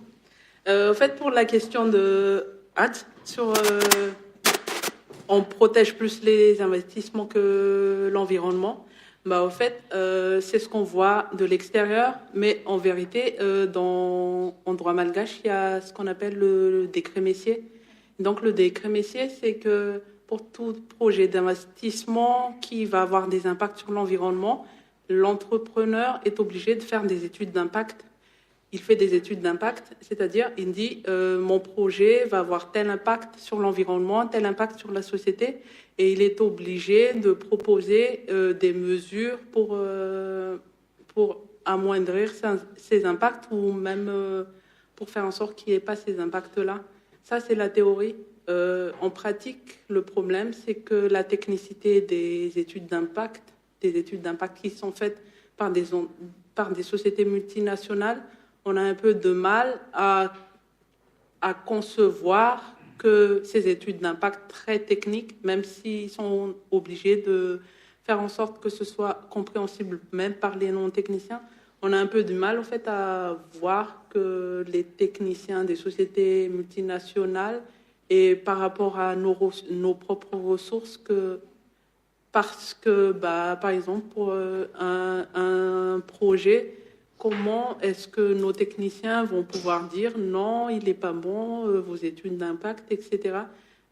En fait, pour la question de on protège plus les investissements que l'environnement. En fait, c'est ce qu'on voit de l'extérieur, mais en vérité, en droit malgache, il y a ce qu'on appelle le décret Messier. Donc, le décret Messier, c'est que pour tout projet d'investissement qui va avoir des impacts sur l'environnement, l'entrepreneur est obligé de faire des études d'impact. Il fait des études d'impact, c'est-à-dire il dit mon projet va avoir tel impact sur l'environnement, tel impact sur la société, et il est obligé de proposer des mesures pour amoindrir ces impacts ou même pour faire en sorte qu'il n'y ait pas ces impacts-là. Ça, c'est la théorie. En pratique, le problème, c'est que la technicité des études d'impact qui sont faites par des sociétés multinationales, on a un peu de mal à concevoir que ces études d'impact très techniques, même s'ils sont obligés de faire en sorte que ce soit compréhensible même par les non-techniciens, on a un peu du mal en fait à voir que les techniciens des sociétés multinationales et par rapport à nos propres ressources, parce que par exemple pour un projet, comment est-ce que nos techniciens vont pouvoir dire non, il n'est pas bon, vos études d'impact, etc.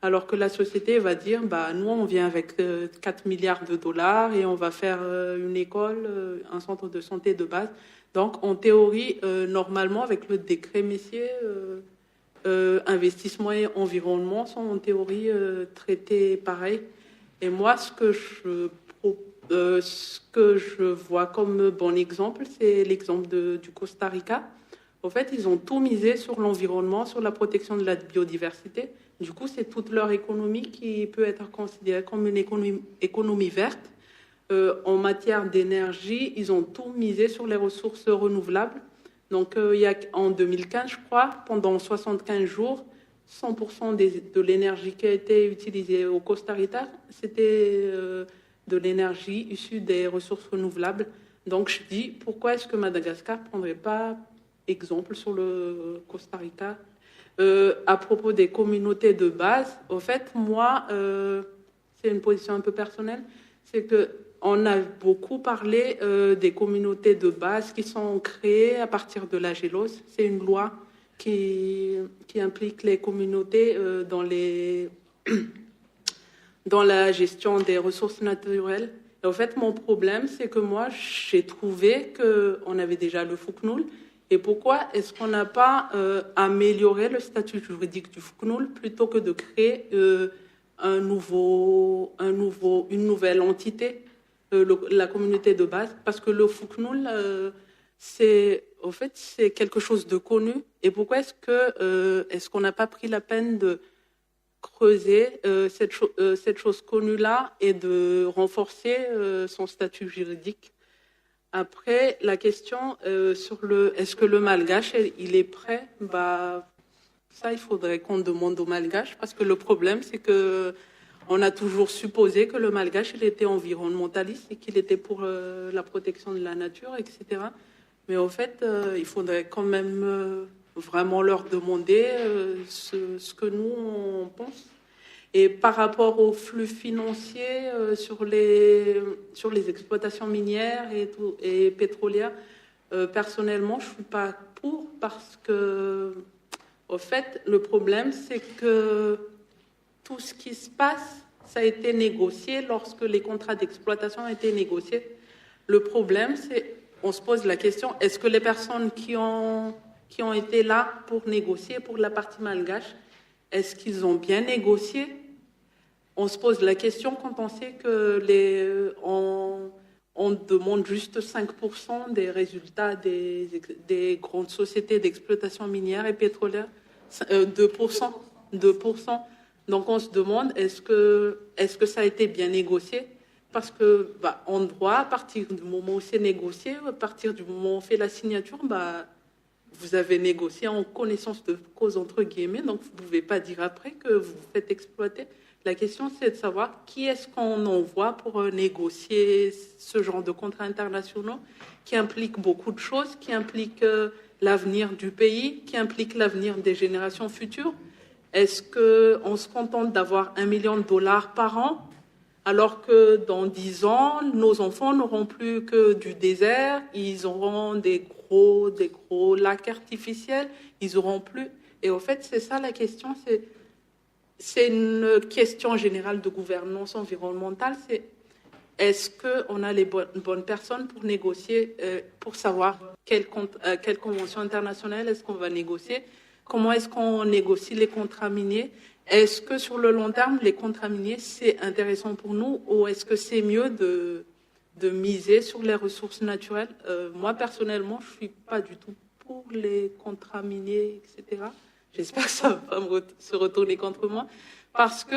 Alors que la société va dire nous on vient avec 4 milliards de dollars et on va faire une école, un centre de santé de base. Donc en théorie, normalement avec le décret Messier, investissement et environnement sont en théorie traités pareil. Et moi, ce que je vois comme bon exemple, c'est l'exemple du Costa Rica. En fait, ils ont tout misé sur l'environnement, sur la protection de la biodiversité. Du coup, c'est toute leur économie qui peut être considérée comme une économie verte. En matière d'énergie, ils ont tout misé sur les ressources renouvelables. Donc, en 2015, je crois, pendant 75 jours, 100% de l'énergie qui a été utilisée au Costa Rica, c'était de l'énergie issue des ressources renouvelables. Donc, je dis, pourquoi est-ce que Madagascar ne prendrait pas exemple sur le Costa Rica? À propos des communautés de base, au fait, moi, c'est une position un peu personnelle, c'est que on a beaucoup parlé des communautés de base qui sont créées à partir de la GELOS. C'est une loi qui implique les communautés dans la gestion des ressources naturelles. Et en fait, mon problème, c'est que moi, j'ai trouvé qu'on avait déjà le FUCNUL. Et pourquoi est-ce qu'on n'a pas amélioré le statut juridique du FUCNUL plutôt que de créer une nouvelle entité, la communauté de base? Parce que le FUCNUL, c'est quelque chose de connu. Et pourquoi est-ce qu'on n'a pas pris la peine de creuser cette chose connue-là et de renforcer son statut juridique? Après, la question sur est-ce que le malgache, il est prêt? Ça, il faudrait qu'on demande au malgache, parce que le problème, c'est que on a toujours supposé que le malgache, il était environnementaliste et qu'il était pour la protection de la nature, etc. Mais au fait, il faudrait quand même vraiment leur demander ce que nous, on pense. Et par rapport aux flux financiers sur les exploitations minières et pétrolières, personnellement, je ne suis pas pour, parce que, au fait, le problème, c'est que tout ce qui se passe, ça a été négocié lorsque les contrats d'exploitation ont été négociés. Le problème, c'est, on se pose la question, est-ce que les personnes qui ont été là pour négocier pour la partie malgache, est-ce qu'ils ont bien négocié? On se pose la question quand on sait que on demande juste 5% des résultats des grandes sociétés d'exploitation minière et pétrolière, 2%. Donc on se demande, est-ce que ça a été bien négocié? Parce que en droit, à partir du moment où c'est négocié, à partir du moment où on fait la signature, vous avez négocié en connaissance de cause, entre guillemets, donc vous ne pouvez pas dire après que vous vous faites exploiter. La question, c'est de savoir qui est-ce qu'on envoie pour négocier ce genre de contrats internationaux qui impliquent beaucoup de choses, qui impliquent l'avenir du pays, qui impliquent l'avenir des générations futures. Est-ce qu'on se contente d'avoir $1 million par an, alors que dans 10 ans, nos enfants n'auront plus que du désert, ils auront des gros lacs artificiels, ils auront plus. Et au fait, c'est ça la question, c'est une question générale de gouvernance environnementale, c'est est-ce qu'on a les bonnes personnes pour négocier, pour savoir quelle convention internationale est-ce qu'on va négocier, comment est-ce qu'on négocie les contrats miniers, est-ce que sur le long terme, les contrats miniers, c'est intéressant pour nous, ou est-ce que c'est mieux de miser sur les ressources naturelles? Moi, personnellement, je ne suis pas du tout pour les contrats miniers, etc. J'espère que ça ne va pas se retourner contre moi, parce que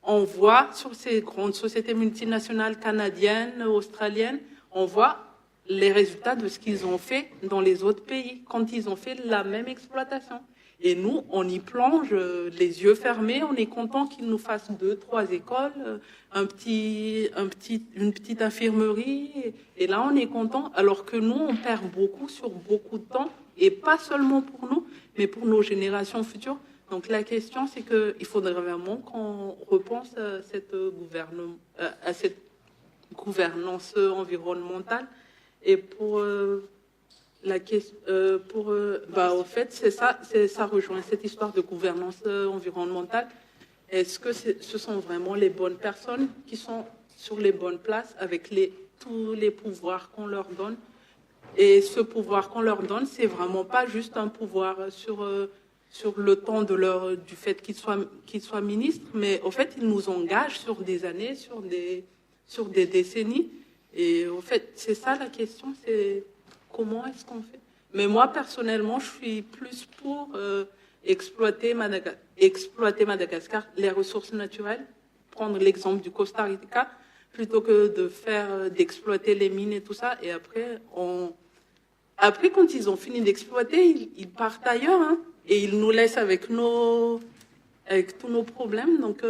on voit sur ces grandes sociétés multinationales canadiennes, australiennes, on voit les résultats de ce qu'ils ont fait dans les autres pays quand ils ont fait la même exploitation. Et nous, on y plonge les yeux fermés, on est content qu'ils nous fassent 2-3 écoles, une petite infirmerie, et là on est content, alors que nous, on perd beaucoup sur beaucoup de temps, et pas seulement pour nous, mais pour nos générations futures. Donc la question, c'est qu'il faudrait vraiment qu'on repense à cette gouvernance environnementale. Et pour la question, au fait, c'est ça rejoint cette histoire de gouvernance environnementale. Est-ce que ce sont vraiment les bonnes personnes qui sont sur les bonnes places avec tous les pouvoirs qu'on leur donne? Et ce pouvoir qu'on leur donne, c'est vraiment pas juste un pouvoir sur le temps du fait qu'ils soient ministres, mais au fait, ils nous engagent sur des années, sur des décennies. Et au fait, c'est ça la question, c'est comment est-ce qu'on fait? Mais moi, personnellement, je suis plus pour exploiter Madagascar, les ressources naturelles, prendre l'exemple du Costa Rica, plutôt que d'exploiter les mines et tout ça. Et après, quand ils ont fini d'exploiter, ils partent ailleurs, hein, et ils nous laissent avec tous nos problèmes. Donc,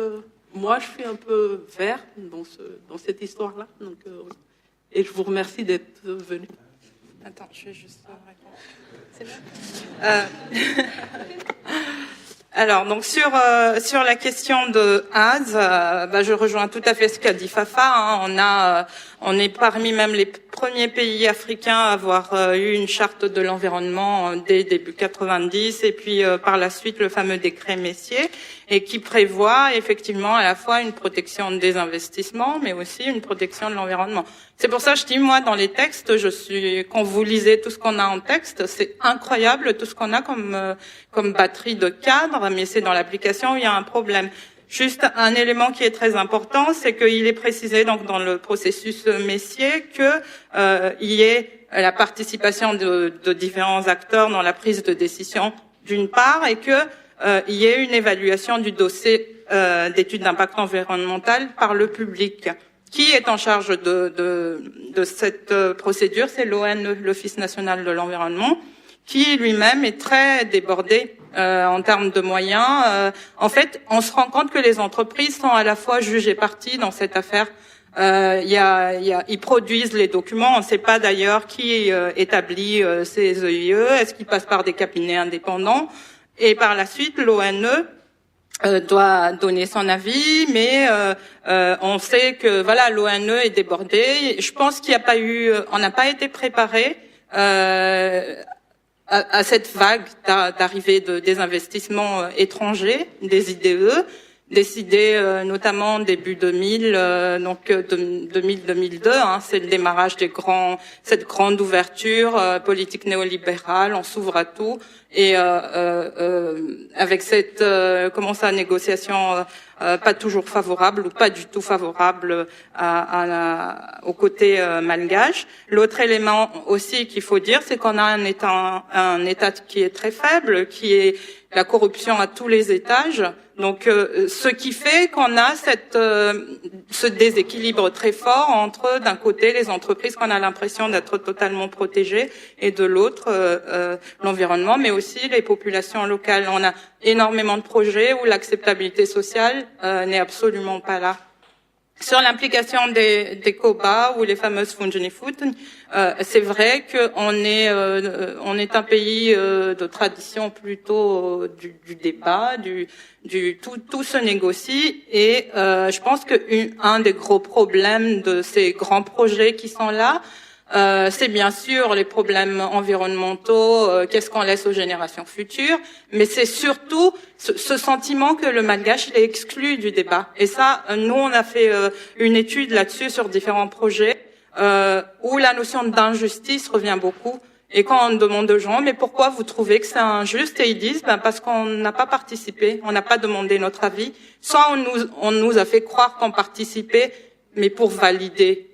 moi, je suis un peu vert dans cette histoire-là. Donc, et je vous remercie d'être venu. Attends, je vais juste répondre. C'est bon Alors, donc sur la question de Az, je rejoins tout à fait ce qu'a dit Fafa. On est parmi même les premiers pays africains à avoir eu une charte de l'environnement dès début 90, et puis par la suite le fameux décret Messier, et qui prévoit effectivement à la fois une protection des investissements, mais aussi une protection de l'environnement. C'est pour ça que je dis, moi, dans les textes, quand vous lisez tout ce qu'on a en texte, c'est incroyable tout ce qu'on a comme batterie de cadre, mais c'est dans l'application où il y a un problème. Juste un élément qui est très important, c'est qu'il est précisé donc dans le processus Messier que il y ait la participation de différents acteurs dans la prise de décision d'une part, et que il y ait une évaluation du dossier d'études d'impact environnemental par le public. Qui est en charge de cette procédure? C'est l'ONE, l'Office national de l'environnement, qui lui-même est très débordé en termes de moyens. En fait, on se rend compte que les entreprises sont à la fois juges et parties dans cette affaire. Ils produisent les documents. On ne sait pas d'ailleurs qui établit ces EIE. Est-ce qu'ils passent par des cabinets indépendants? Et par la suite, l'ONE doit donner son avis, mais on sait que voilà, l'ONE est débordée. Je pense on n'a pas été préparé à cette vague d'arrivée des investissements étrangers, des IDE, décidés notamment début 2000, donc 2000-2002. C'est le démarrage cette grande ouverture politique néolibérale. On s'ouvre à tout, et avec cette négociation pas toujours favorable ou pas du tout favorable au côté malgache. L'autre élément aussi qu'il faut dire, c'est qu'on a un État qui est très faible, qui est la corruption à tous les étages. Donc, ce qui fait qu'on a ce déséquilibre très fort entre, d'un côté, les entreprises qu'on a l'impression d'être totalement protégées, et de l'autre, l'environnement, mais aussi les populations locales. On a énormément de projets où l'acceptabilité sociale n'est absolument pas là. Sur l'implication des COBA ou les fameuses Funjinifut, c'est vrai qu'on est un pays de tradition plutôt du débat, tout se négocie, et je pense que un des gros problèmes de ces grands projets qui sont là, c'est bien sûr les problèmes environnementaux, qu'est-ce qu'on laisse aux générations futures, mais c'est surtout ce sentiment que le malgache est exclu du débat. Et ça, nous, on a fait une étude là-dessus sur différents projets, où la notion d'injustice revient beaucoup. Et quand on demande aux gens, mais pourquoi vous trouvez que c'est injuste? Et ils disent, parce qu'on n'a pas participé, on n'a pas demandé notre avis. Soit on nous a fait croire qu'on participait, mais pour valider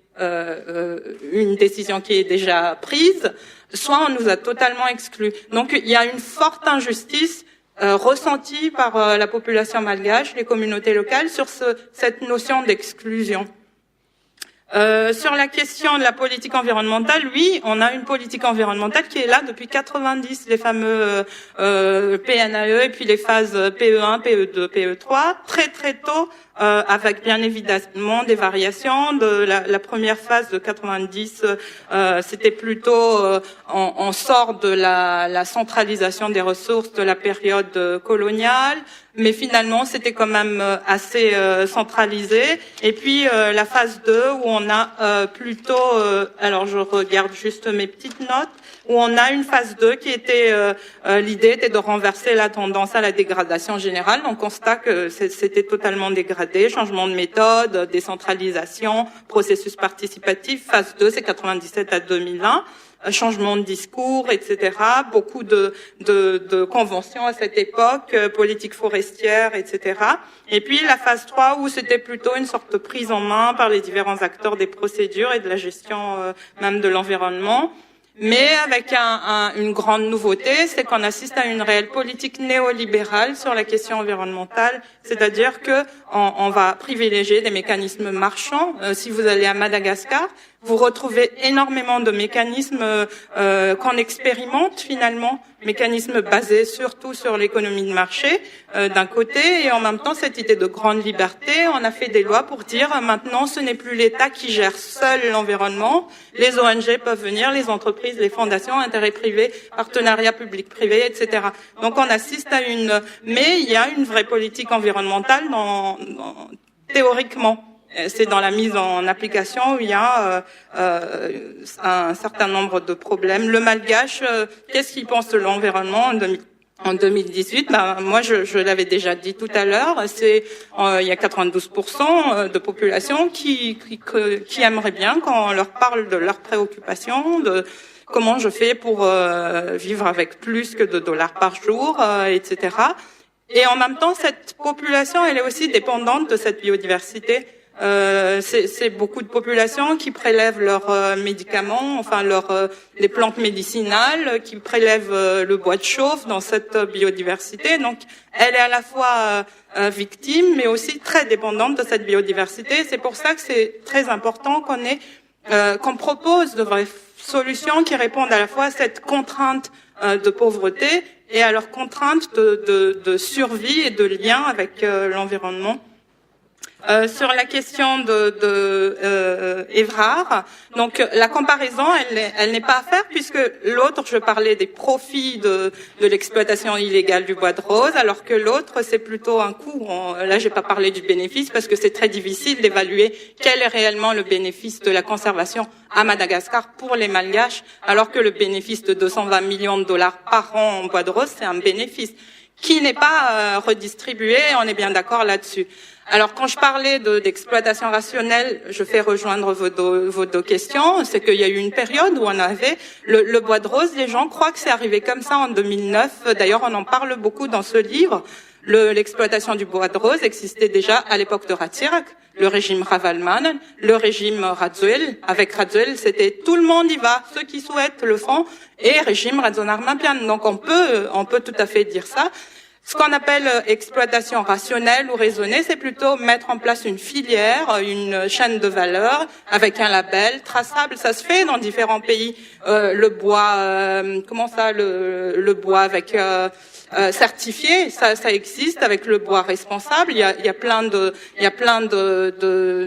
une décision qui est déjà prise, soit on nous a totalement exclus. Donc il y a une forte injustice ressentie par la population malgache, les communautés locales, sur cette notion d'exclusion. Sur la question de la politique environnementale, oui, on a une politique environnementale qui est là depuis 90, les fameux PNAE, et puis les phases PE1, PE2, PE3, très très tôt, avec bien évidemment des variations. De la première phase de 90, c'était plutôt on sort de la centralisation des ressources de la période coloniale, mais finalement c'était quand même assez centralisé. Et puis la phase 2 où on a plutôt, alors je regarde juste mes petites notes, où on a une phase 2 qui était, l'idée était de renverser la tendance à la dégradation générale. On constate que c'était totalement dégradé, changement de méthode, décentralisation, processus participatif. Phase 2, c'est 97 à 2001. Changement de discours, etc. Beaucoup de conventions à cette époque, politique forestière, etc. Et puis la phase 3 où c'était plutôt une sorte de prise en main par les différents acteurs des procédures et de la gestion même de l'environnement. Mais avec une grande nouveauté, c'est qu'on assiste à une réelle politique néolibérale sur la question environnementale, c'est-à-dire que on va privilégier des mécanismes marchands. Si vous allez à Madagascar, vous retrouvez énormément de mécanismes qu'on expérimente finalement, mécanismes basés surtout sur l'économie de marché d'un côté, et en même temps cette idée de grande liberté. On a fait des lois pour dire maintenant ce n'est plus l'État qui gère seul l'environnement, les ONG peuvent venir, les entreprises, les fondations, intérêts privés, partenariats publics-privés, etc. Donc on assiste à mais il y a une vraie politique environnementale théoriquement. C'est dans la mise en application où il y a un certain nombre de problèmes. Le Malgache, qu'est-ce qu'il pense de l'environnement en 2018? Moi, je l'avais déjà dit tout à l'heure, il y a 92% de population qui aimerait bien qu'on leur parle de leurs préoccupations, de comment je fais pour vivre avec plus que $2 par jour, etc. Et en même temps, cette population, elle est aussi dépendante de cette biodiversité. C'est beaucoup de populations qui prélèvent leurs médicaments, enfin les plantes médicinales, qui prélèvent le bois de chauffe dans cette biodiversité. Donc, elle est à la fois victime, mais aussi très dépendante de cette biodiversité. C'est pour ça que c'est très important qu'on propose de vraies solutions qui répondent à la fois à cette contrainte de pauvreté et à leur contrainte de survie et de lien avec l'environnement. Sur la question de Évrard, donc la comparaison, elle n'est pas à faire puisque l'autre, je parlais des profits de l'exploitation illégale du bois de rose, alors que l'autre, c'est plutôt un coût. Là, j'ai pas parlé du bénéfice parce que c'est très difficile d'évaluer quel est réellement le bénéfice de la conservation à Madagascar pour les Malgaches, alors que le bénéfice de $220 millions par an en bois de rose, c'est un bénéfice qui n'est pas redistribué, on est bien d'accord là-dessus. Alors, quand je parlais d'exploitation rationnelle, je fais rejoindre vos deux questions. C'est qu'il y a eu une période où on avait le bois de rose. Les gens croient que c'est arrivé comme ça en 2009. D'ailleurs, on en parle beaucoup dans ce livre. L'exploitation du bois de rose existait déjà à l'époque de Ratsirak, le régime Ravalman, le régime Radzuel. Avec Radzuel, c'était tout le monde y va, ceux qui souhaitent le font, et régime Radzonarmapian. Donc, on peut tout à fait dire ça. Ce qu'on appelle exploitation rationnelle ou raisonnée, c'est plutôt mettre en place une filière, une chaîne de valeur avec un label traçable. Ça se fait dans différents pays. Le bois, le bois avec certifié, ça existe avec le bois responsable. Il y a plein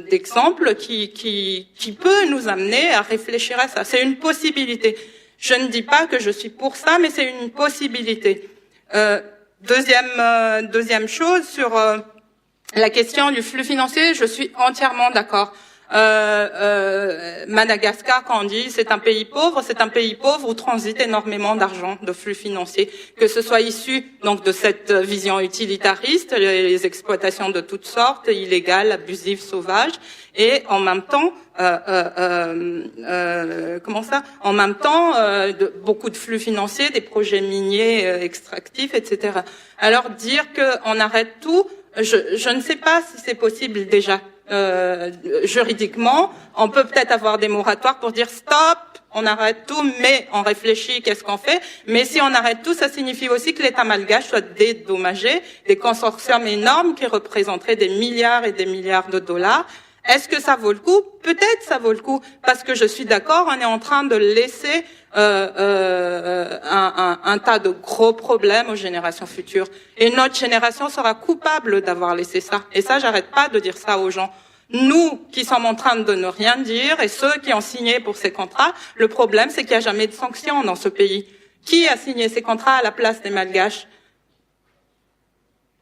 d'exemples qui peut nous amener à réfléchir à ça. C'est une possibilité. Je ne dis pas que je suis pour ça, mais c'est une possibilité. Deuxième chose sur la question du flux financier, je suis entièrement d'accord. Madagascar, quand on dit c'est un pays pauvre où transite énormément d'argent, de flux financiers, que ce soit issu donc de cette vision utilitariste, les exploitations de toutes sortes, illégales, abusives, sauvages, et en même temps, beaucoup de flux financiers, des projets miniers extractifs, etc. Alors dire qu'on arrête tout, je ne sais pas si c'est possible déjà. Juridiquement, on peut peut-être avoir des moratoires pour dire stop, on arrête tout, mais on réfléchit, qu'est-ce qu'on fait? Mais si on arrête tout, ça signifie aussi que l'État malgache soit dédommagé, des consortiums énormes qui représenteraient des milliards et des milliards de dollars. Est-ce que ça vaut le coup? Peut-être ça vaut le coup, parce que je suis d'accord, on est en train de laisser un tas de gros problèmes aux générations futures. Et notre génération sera coupable d'avoir laissé ça. Et ça, j'arrête pas de dire ça aux gens. Nous, qui sommes en train de ne rien dire, et ceux qui ont signé pour ces contrats, le problème, c'est qu'il n'y a jamais de sanctions dans ce pays. Qui a signé ces contrats à la place des Malgaches?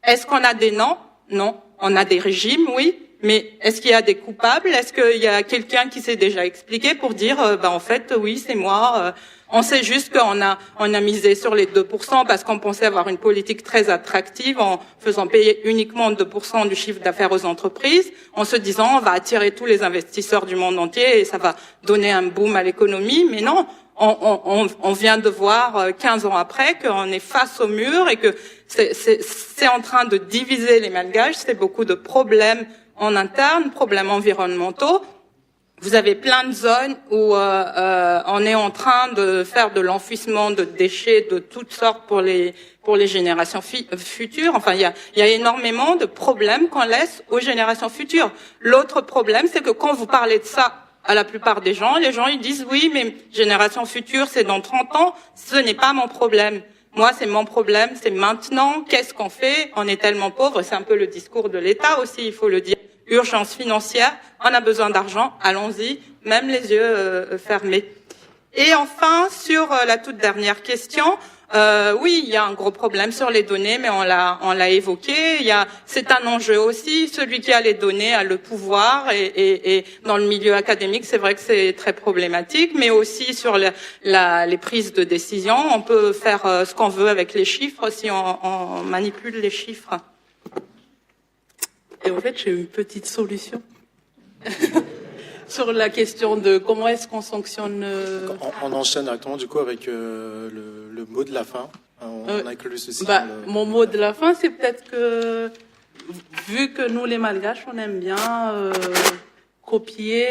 Est-ce qu'on a des noms? Non. On a des régimes, oui. Mais est-ce qu'il y a des coupables? Est-ce qu'il y a quelqu'un qui s'est déjà expliqué pour dire, en fait, oui, c'est moi. On sait juste qu'on a misé sur les 2% parce qu'on pensait avoir une politique très attractive en faisant payer uniquement 2% du chiffre d'affaires aux entreprises, en se disant, on va attirer tous les investisseurs du monde entier et ça va donner un boom à l'économie. Mais non, on vient de voir 15 ans après qu'on est face au mur et que c'est en train de diviser les Malgaches. C'est beaucoup de problèmes en interne, problèmes environnementaux. Vous avez plein de zones où on est en train de faire de l'enfouissement de déchets de toutes sortes pour les générations futures. Enfin, il y a énormément de problèmes qu'on laisse aux générations futures. L'autre problème, c'est que quand vous parlez de ça à la plupart des gens. Les gens, ils disent oui, mais génération future, c'est dans 30 ans. Ce n'est pas mon problème. Moi, c'est mon problème, c'est maintenant. Qu'est-ce qu'on fait? On est tellement pauvres. C'est un peu le discours de l'État aussi, il faut le dire. Urgence financière, on a besoin d'argent, allons-y, même les yeux fermés. Et enfin, sur la toute dernière question, oui, il y a un gros problème sur les données, mais on l'a évoqué. C'est un enjeu aussi. Celui qui a les données a le pouvoir, et dans le milieu académique, c'est vrai que c'est très problématique, mais aussi sur les prises de décision. On peut faire ce qu'on veut avec les chiffres si on manipule les chiffres. Et en fait, j'ai une petite solution sur la question de comment est-ce qu'on sanctionne. On enchaîne directement du coup avec le mot de la fin. On a inclus ceci. Mon mot de la fin, c'est peut-être que, vu que nous les Malgaches, on aime bien copier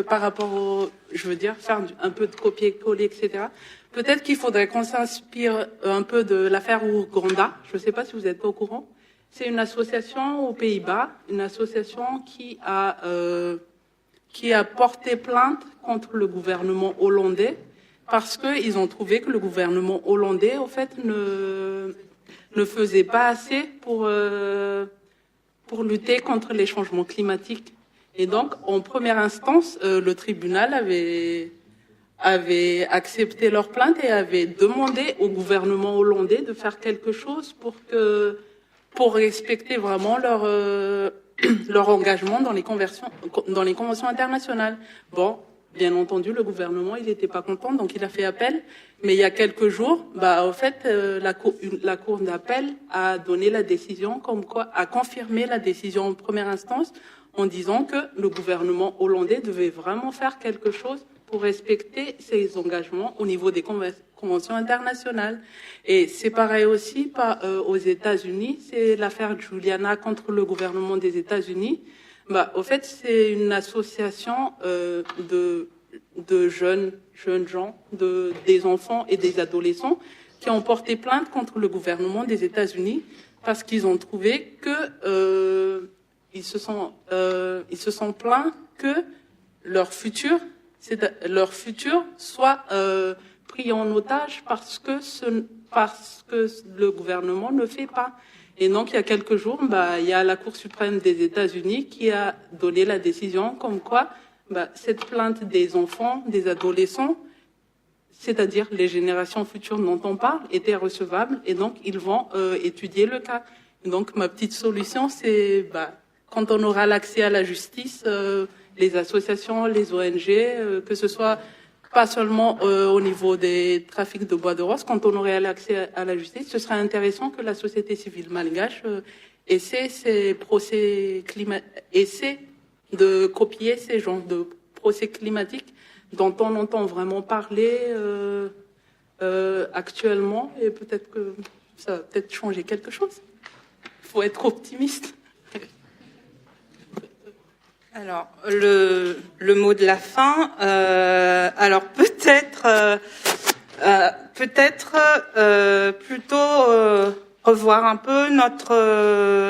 par rapport je veux dire, faire un peu de copier-coller, etc. Peut-être qu'il faudrait qu'on s'inspire un peu de l'affaire Ouganda. Je ne sais pas si vous êtes au courant. C'est une association aux Pays-Bas, une association qui a porté plainte contre le gouvernement hollandais parce qu'ils ont trouvé que le gouvernement hollandais, au fait, ne faisait pas assez pour lutter contre les changements climatiques. Et donc, en première instance, le tribunal avait accepté leur plainte et avait demandé au gouvernement hollandais de faire quelque chose pour respecter vraiment leur engagement dans les conventions internationales. Bon, bien entendu, le gouvernement, il n'était pas content, donc il a fait appel. Mais il y a quelques jours, au fait, la cour d'appel a donné la décision, comme quoi, a confirmé la décision en première instance, en disant que le gouvernement hollandais devait vraiment faire quelque chose pour respecter ses engagements au niveau des conventions internationales. Et c'est pareil aussi aux États-Unis, c'est l'affaire Juliana contre le gouvernement des États-Unis. Au fait, c'est une association de jeunes gens, des enfants et des adolescents qui ont porté plainte contre le gouvernement des États-Unis parce qu'ils ont trouvé que ils se sont plaints que leur futur soit pris en otage parce que le gouvernement ne fait pas. Et donc, il y a quelques jours, il y a la Cour suprême des États-Unis qui a donné la décision comme quoi cette plainte des enfants, des adolescents, c'est-à-dire les générations futures dont on parle, était recevable. Et donc, ils vont étudier le cas. Et donc, ma petite solution, c'est quand on aura l'accès à la justice, les associations, les ONG, que ce soit pas seulement au niveau des trafics de bois de rose, quand on aurait l'accès à la justice, ce serait intéressant que la société civile malgache essaie de copier ces genres de procès climatiques dont on entend vraiment parler actuellement, et peut-être que ça va peut-être changer quelque chose. Il faut être optimiste. Alors, le mot de la fin. Alors peut-être plutôt revoir un peu notre.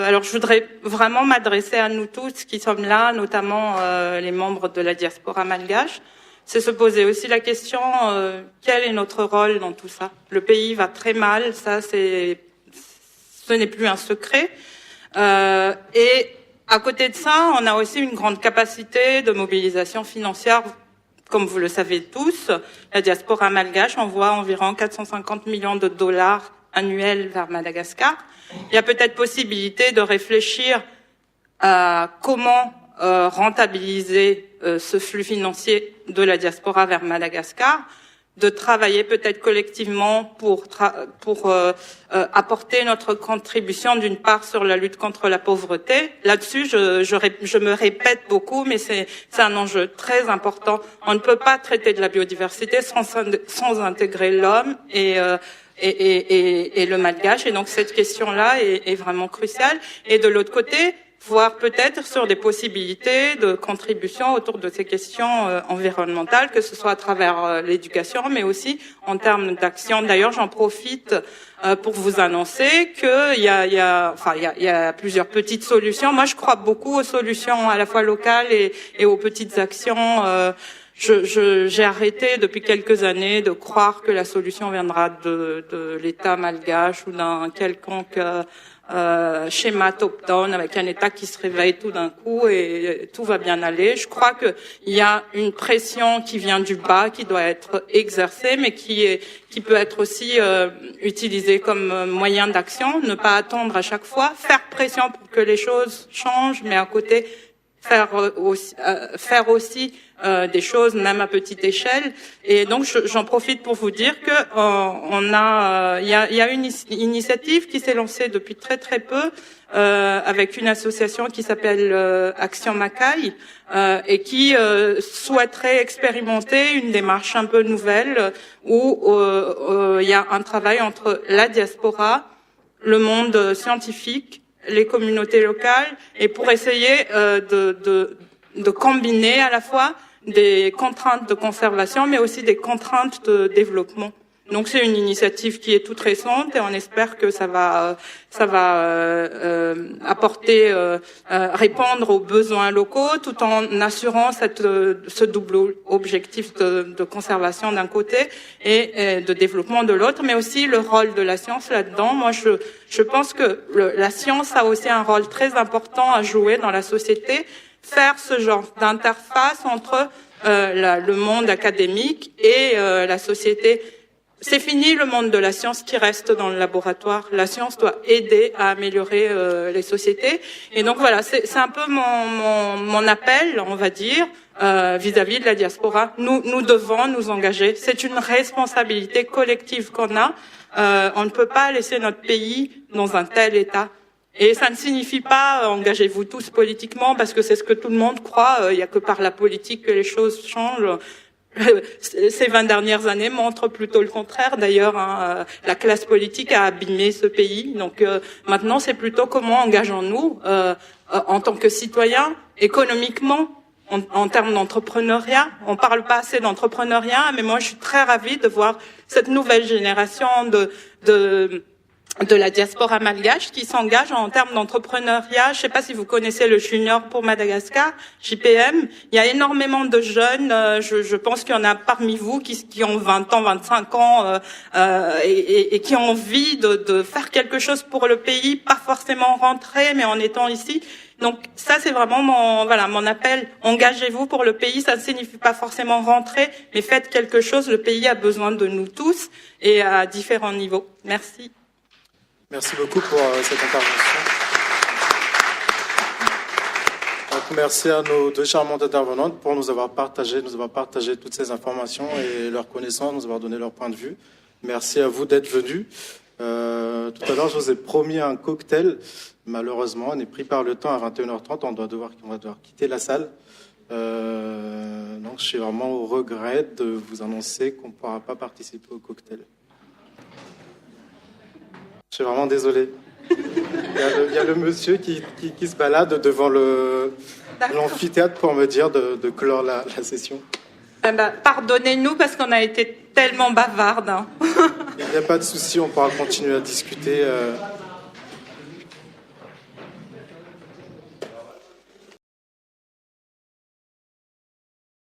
Alors, je voudrais vraiment m'adresser à nous tous qui sommes là, notamment les membres de la diaspora malgache. C'est se poser aussi la question quel est notre rôle dans tout ça. Le pays va très mal, ça ce n'est plus un secret. Et à côté de ça, on a aussi une grande capacité de mobilisation financière. Comme vous le savez tous, la diaspora malgache envoie environ 450 millions de dollars annuels vers Madagascar. Il y a peut-être possibilité de réfléchir à comment rentabiliser ce flux financier de la diaspora vers Madagascar, de travailler peut-être collectivement pour apporter notre contribution d'une part sur la lutte contre la pauvreté. Là-dessus, je me répète beaucoup, mais c'est un enjeu très important. On ne peut pas traiter de la biodiversité sans intégrer l'homme et le malgache. Et donc cette question-là est vraiment cruciale. Et de l'autre côté, voir peut-être sur des possibilités de contribution autour de ces questions environnementales, que ce soit à travers l'éducation, mais aussi en termes d'action. D'ailleurs, j'en profite pour vous annoncer qu'il y a plusieurs petites solutions. Moi, je crois beaucoup aux solutions à la fois locales et aux petites actions. J'ai arrêté depuis quelques années de croire que la solution viendra de l'État malgache ou d'un quelconque schéma top-down avec un État qui se réveille tout d'un coup et tout va bien aller. Je crois qu'il y a une pression qui vient du bas, qui doit être exercée, mais qui peut être aussi utilisée comme moyen d'action. Ne pas attendre à chaque fois, faire pression pour que les choses changent, mais à côté faire aussi des choses même à petite échelle. Et donc j'en profite pour vous dire que il y a une initiative qui s'est lancée depuis très très peu avec une association qui s'appelle Action Makai et qui souhaiterait expérimenter une démarche un peu nouvelle où il y a un travail entre la diaspora, le monde scientifique, les communautés locales, et pour essayer de combiner à la fois des contraintes de conservation, mais aussi des contraintes de développement. Donc c'est une initiative qui est toute récente et on espère que ça va répondre aux besoins locaux tout en assurant ce double objectif de conservation d'un côté et de développement de l'autre, mais aussi le rôle de la science là-dedans. Moi, je pense que la science a aussi un rôle très important à jouer dans la société, faire ce genre d'interface entre le monde académique et la société. C'est fini le monde de la science qui reste dans le laboratoire. La science doit aider à améliorer les sociétés. Et donc voilà, c'est un peu mon appel, on va dire, vis-à-vis de la diaspora. Nous devons nous engager. C'est une responsabilité collective qu'on a. On ne peut pas laisser notre pays dans un tel état. Et ça ne signifie pas engagez-vous tous politiquement, parce que c'est ce que tout le monde croit. Il n'y a que par la politique que les choses changent. Ces 20 dernières années montrent plutôt le contraire. D'ailleurs, la classe politique a abîmé ce pays. Donc maintenant, c'est plutôt comment engageons-nous en tant que citoyens, économiquement, en termes d'entrepreneuriat. On parle pas assez d'entrepreneuriat, mais moi, je suis très ravie de voir cette nouvelle génération de la diaspora malgache qui s'engage en termes d'entrepreneuriat. Je ne sais pas si vous connaissez le Junior pour Madagascar, JPM. Il y a énormément de jeunes, je pense qu'il y en a parmi vous qui ont 20 ans, 25 ans et qui ont envie de faire quelque chose pour le pays, pas forcément rentrer, mais en étant ici. Donc ça, c'est vraiment mon appel. Engagez-vous pour le pays. Ça ne signifie pas forcément rentrer, mais faites quelque chose. Le pays a besoin de nous tous et à différents niveaux. Merci. Merci beaucoup pour cette intervention. Donc, merci à nos deux charmantes intervenantes pour nous avoir partagé toutes ces informations et leurs connaissances, nous avoir donné leur point de vue. Merci à vous d'être venus. Tout à l'heure, je vous ai promis un cocktail. Malheureusement, on est pris par le temps à 21h30. On va devoir quitter la salle. Donc, je suis vraiment au regret de vous annoncer qu'on ne pourra pas participer au cocktail. Je suis vraiment désolé. Il y a le monsieur qui se balade devant l'amphithéâtre pour me dire de clore la session. Pardonnez-nous parce qu'on a été tellement bavardes. Il n'y a pas de souci, on pourra continuer à discuter.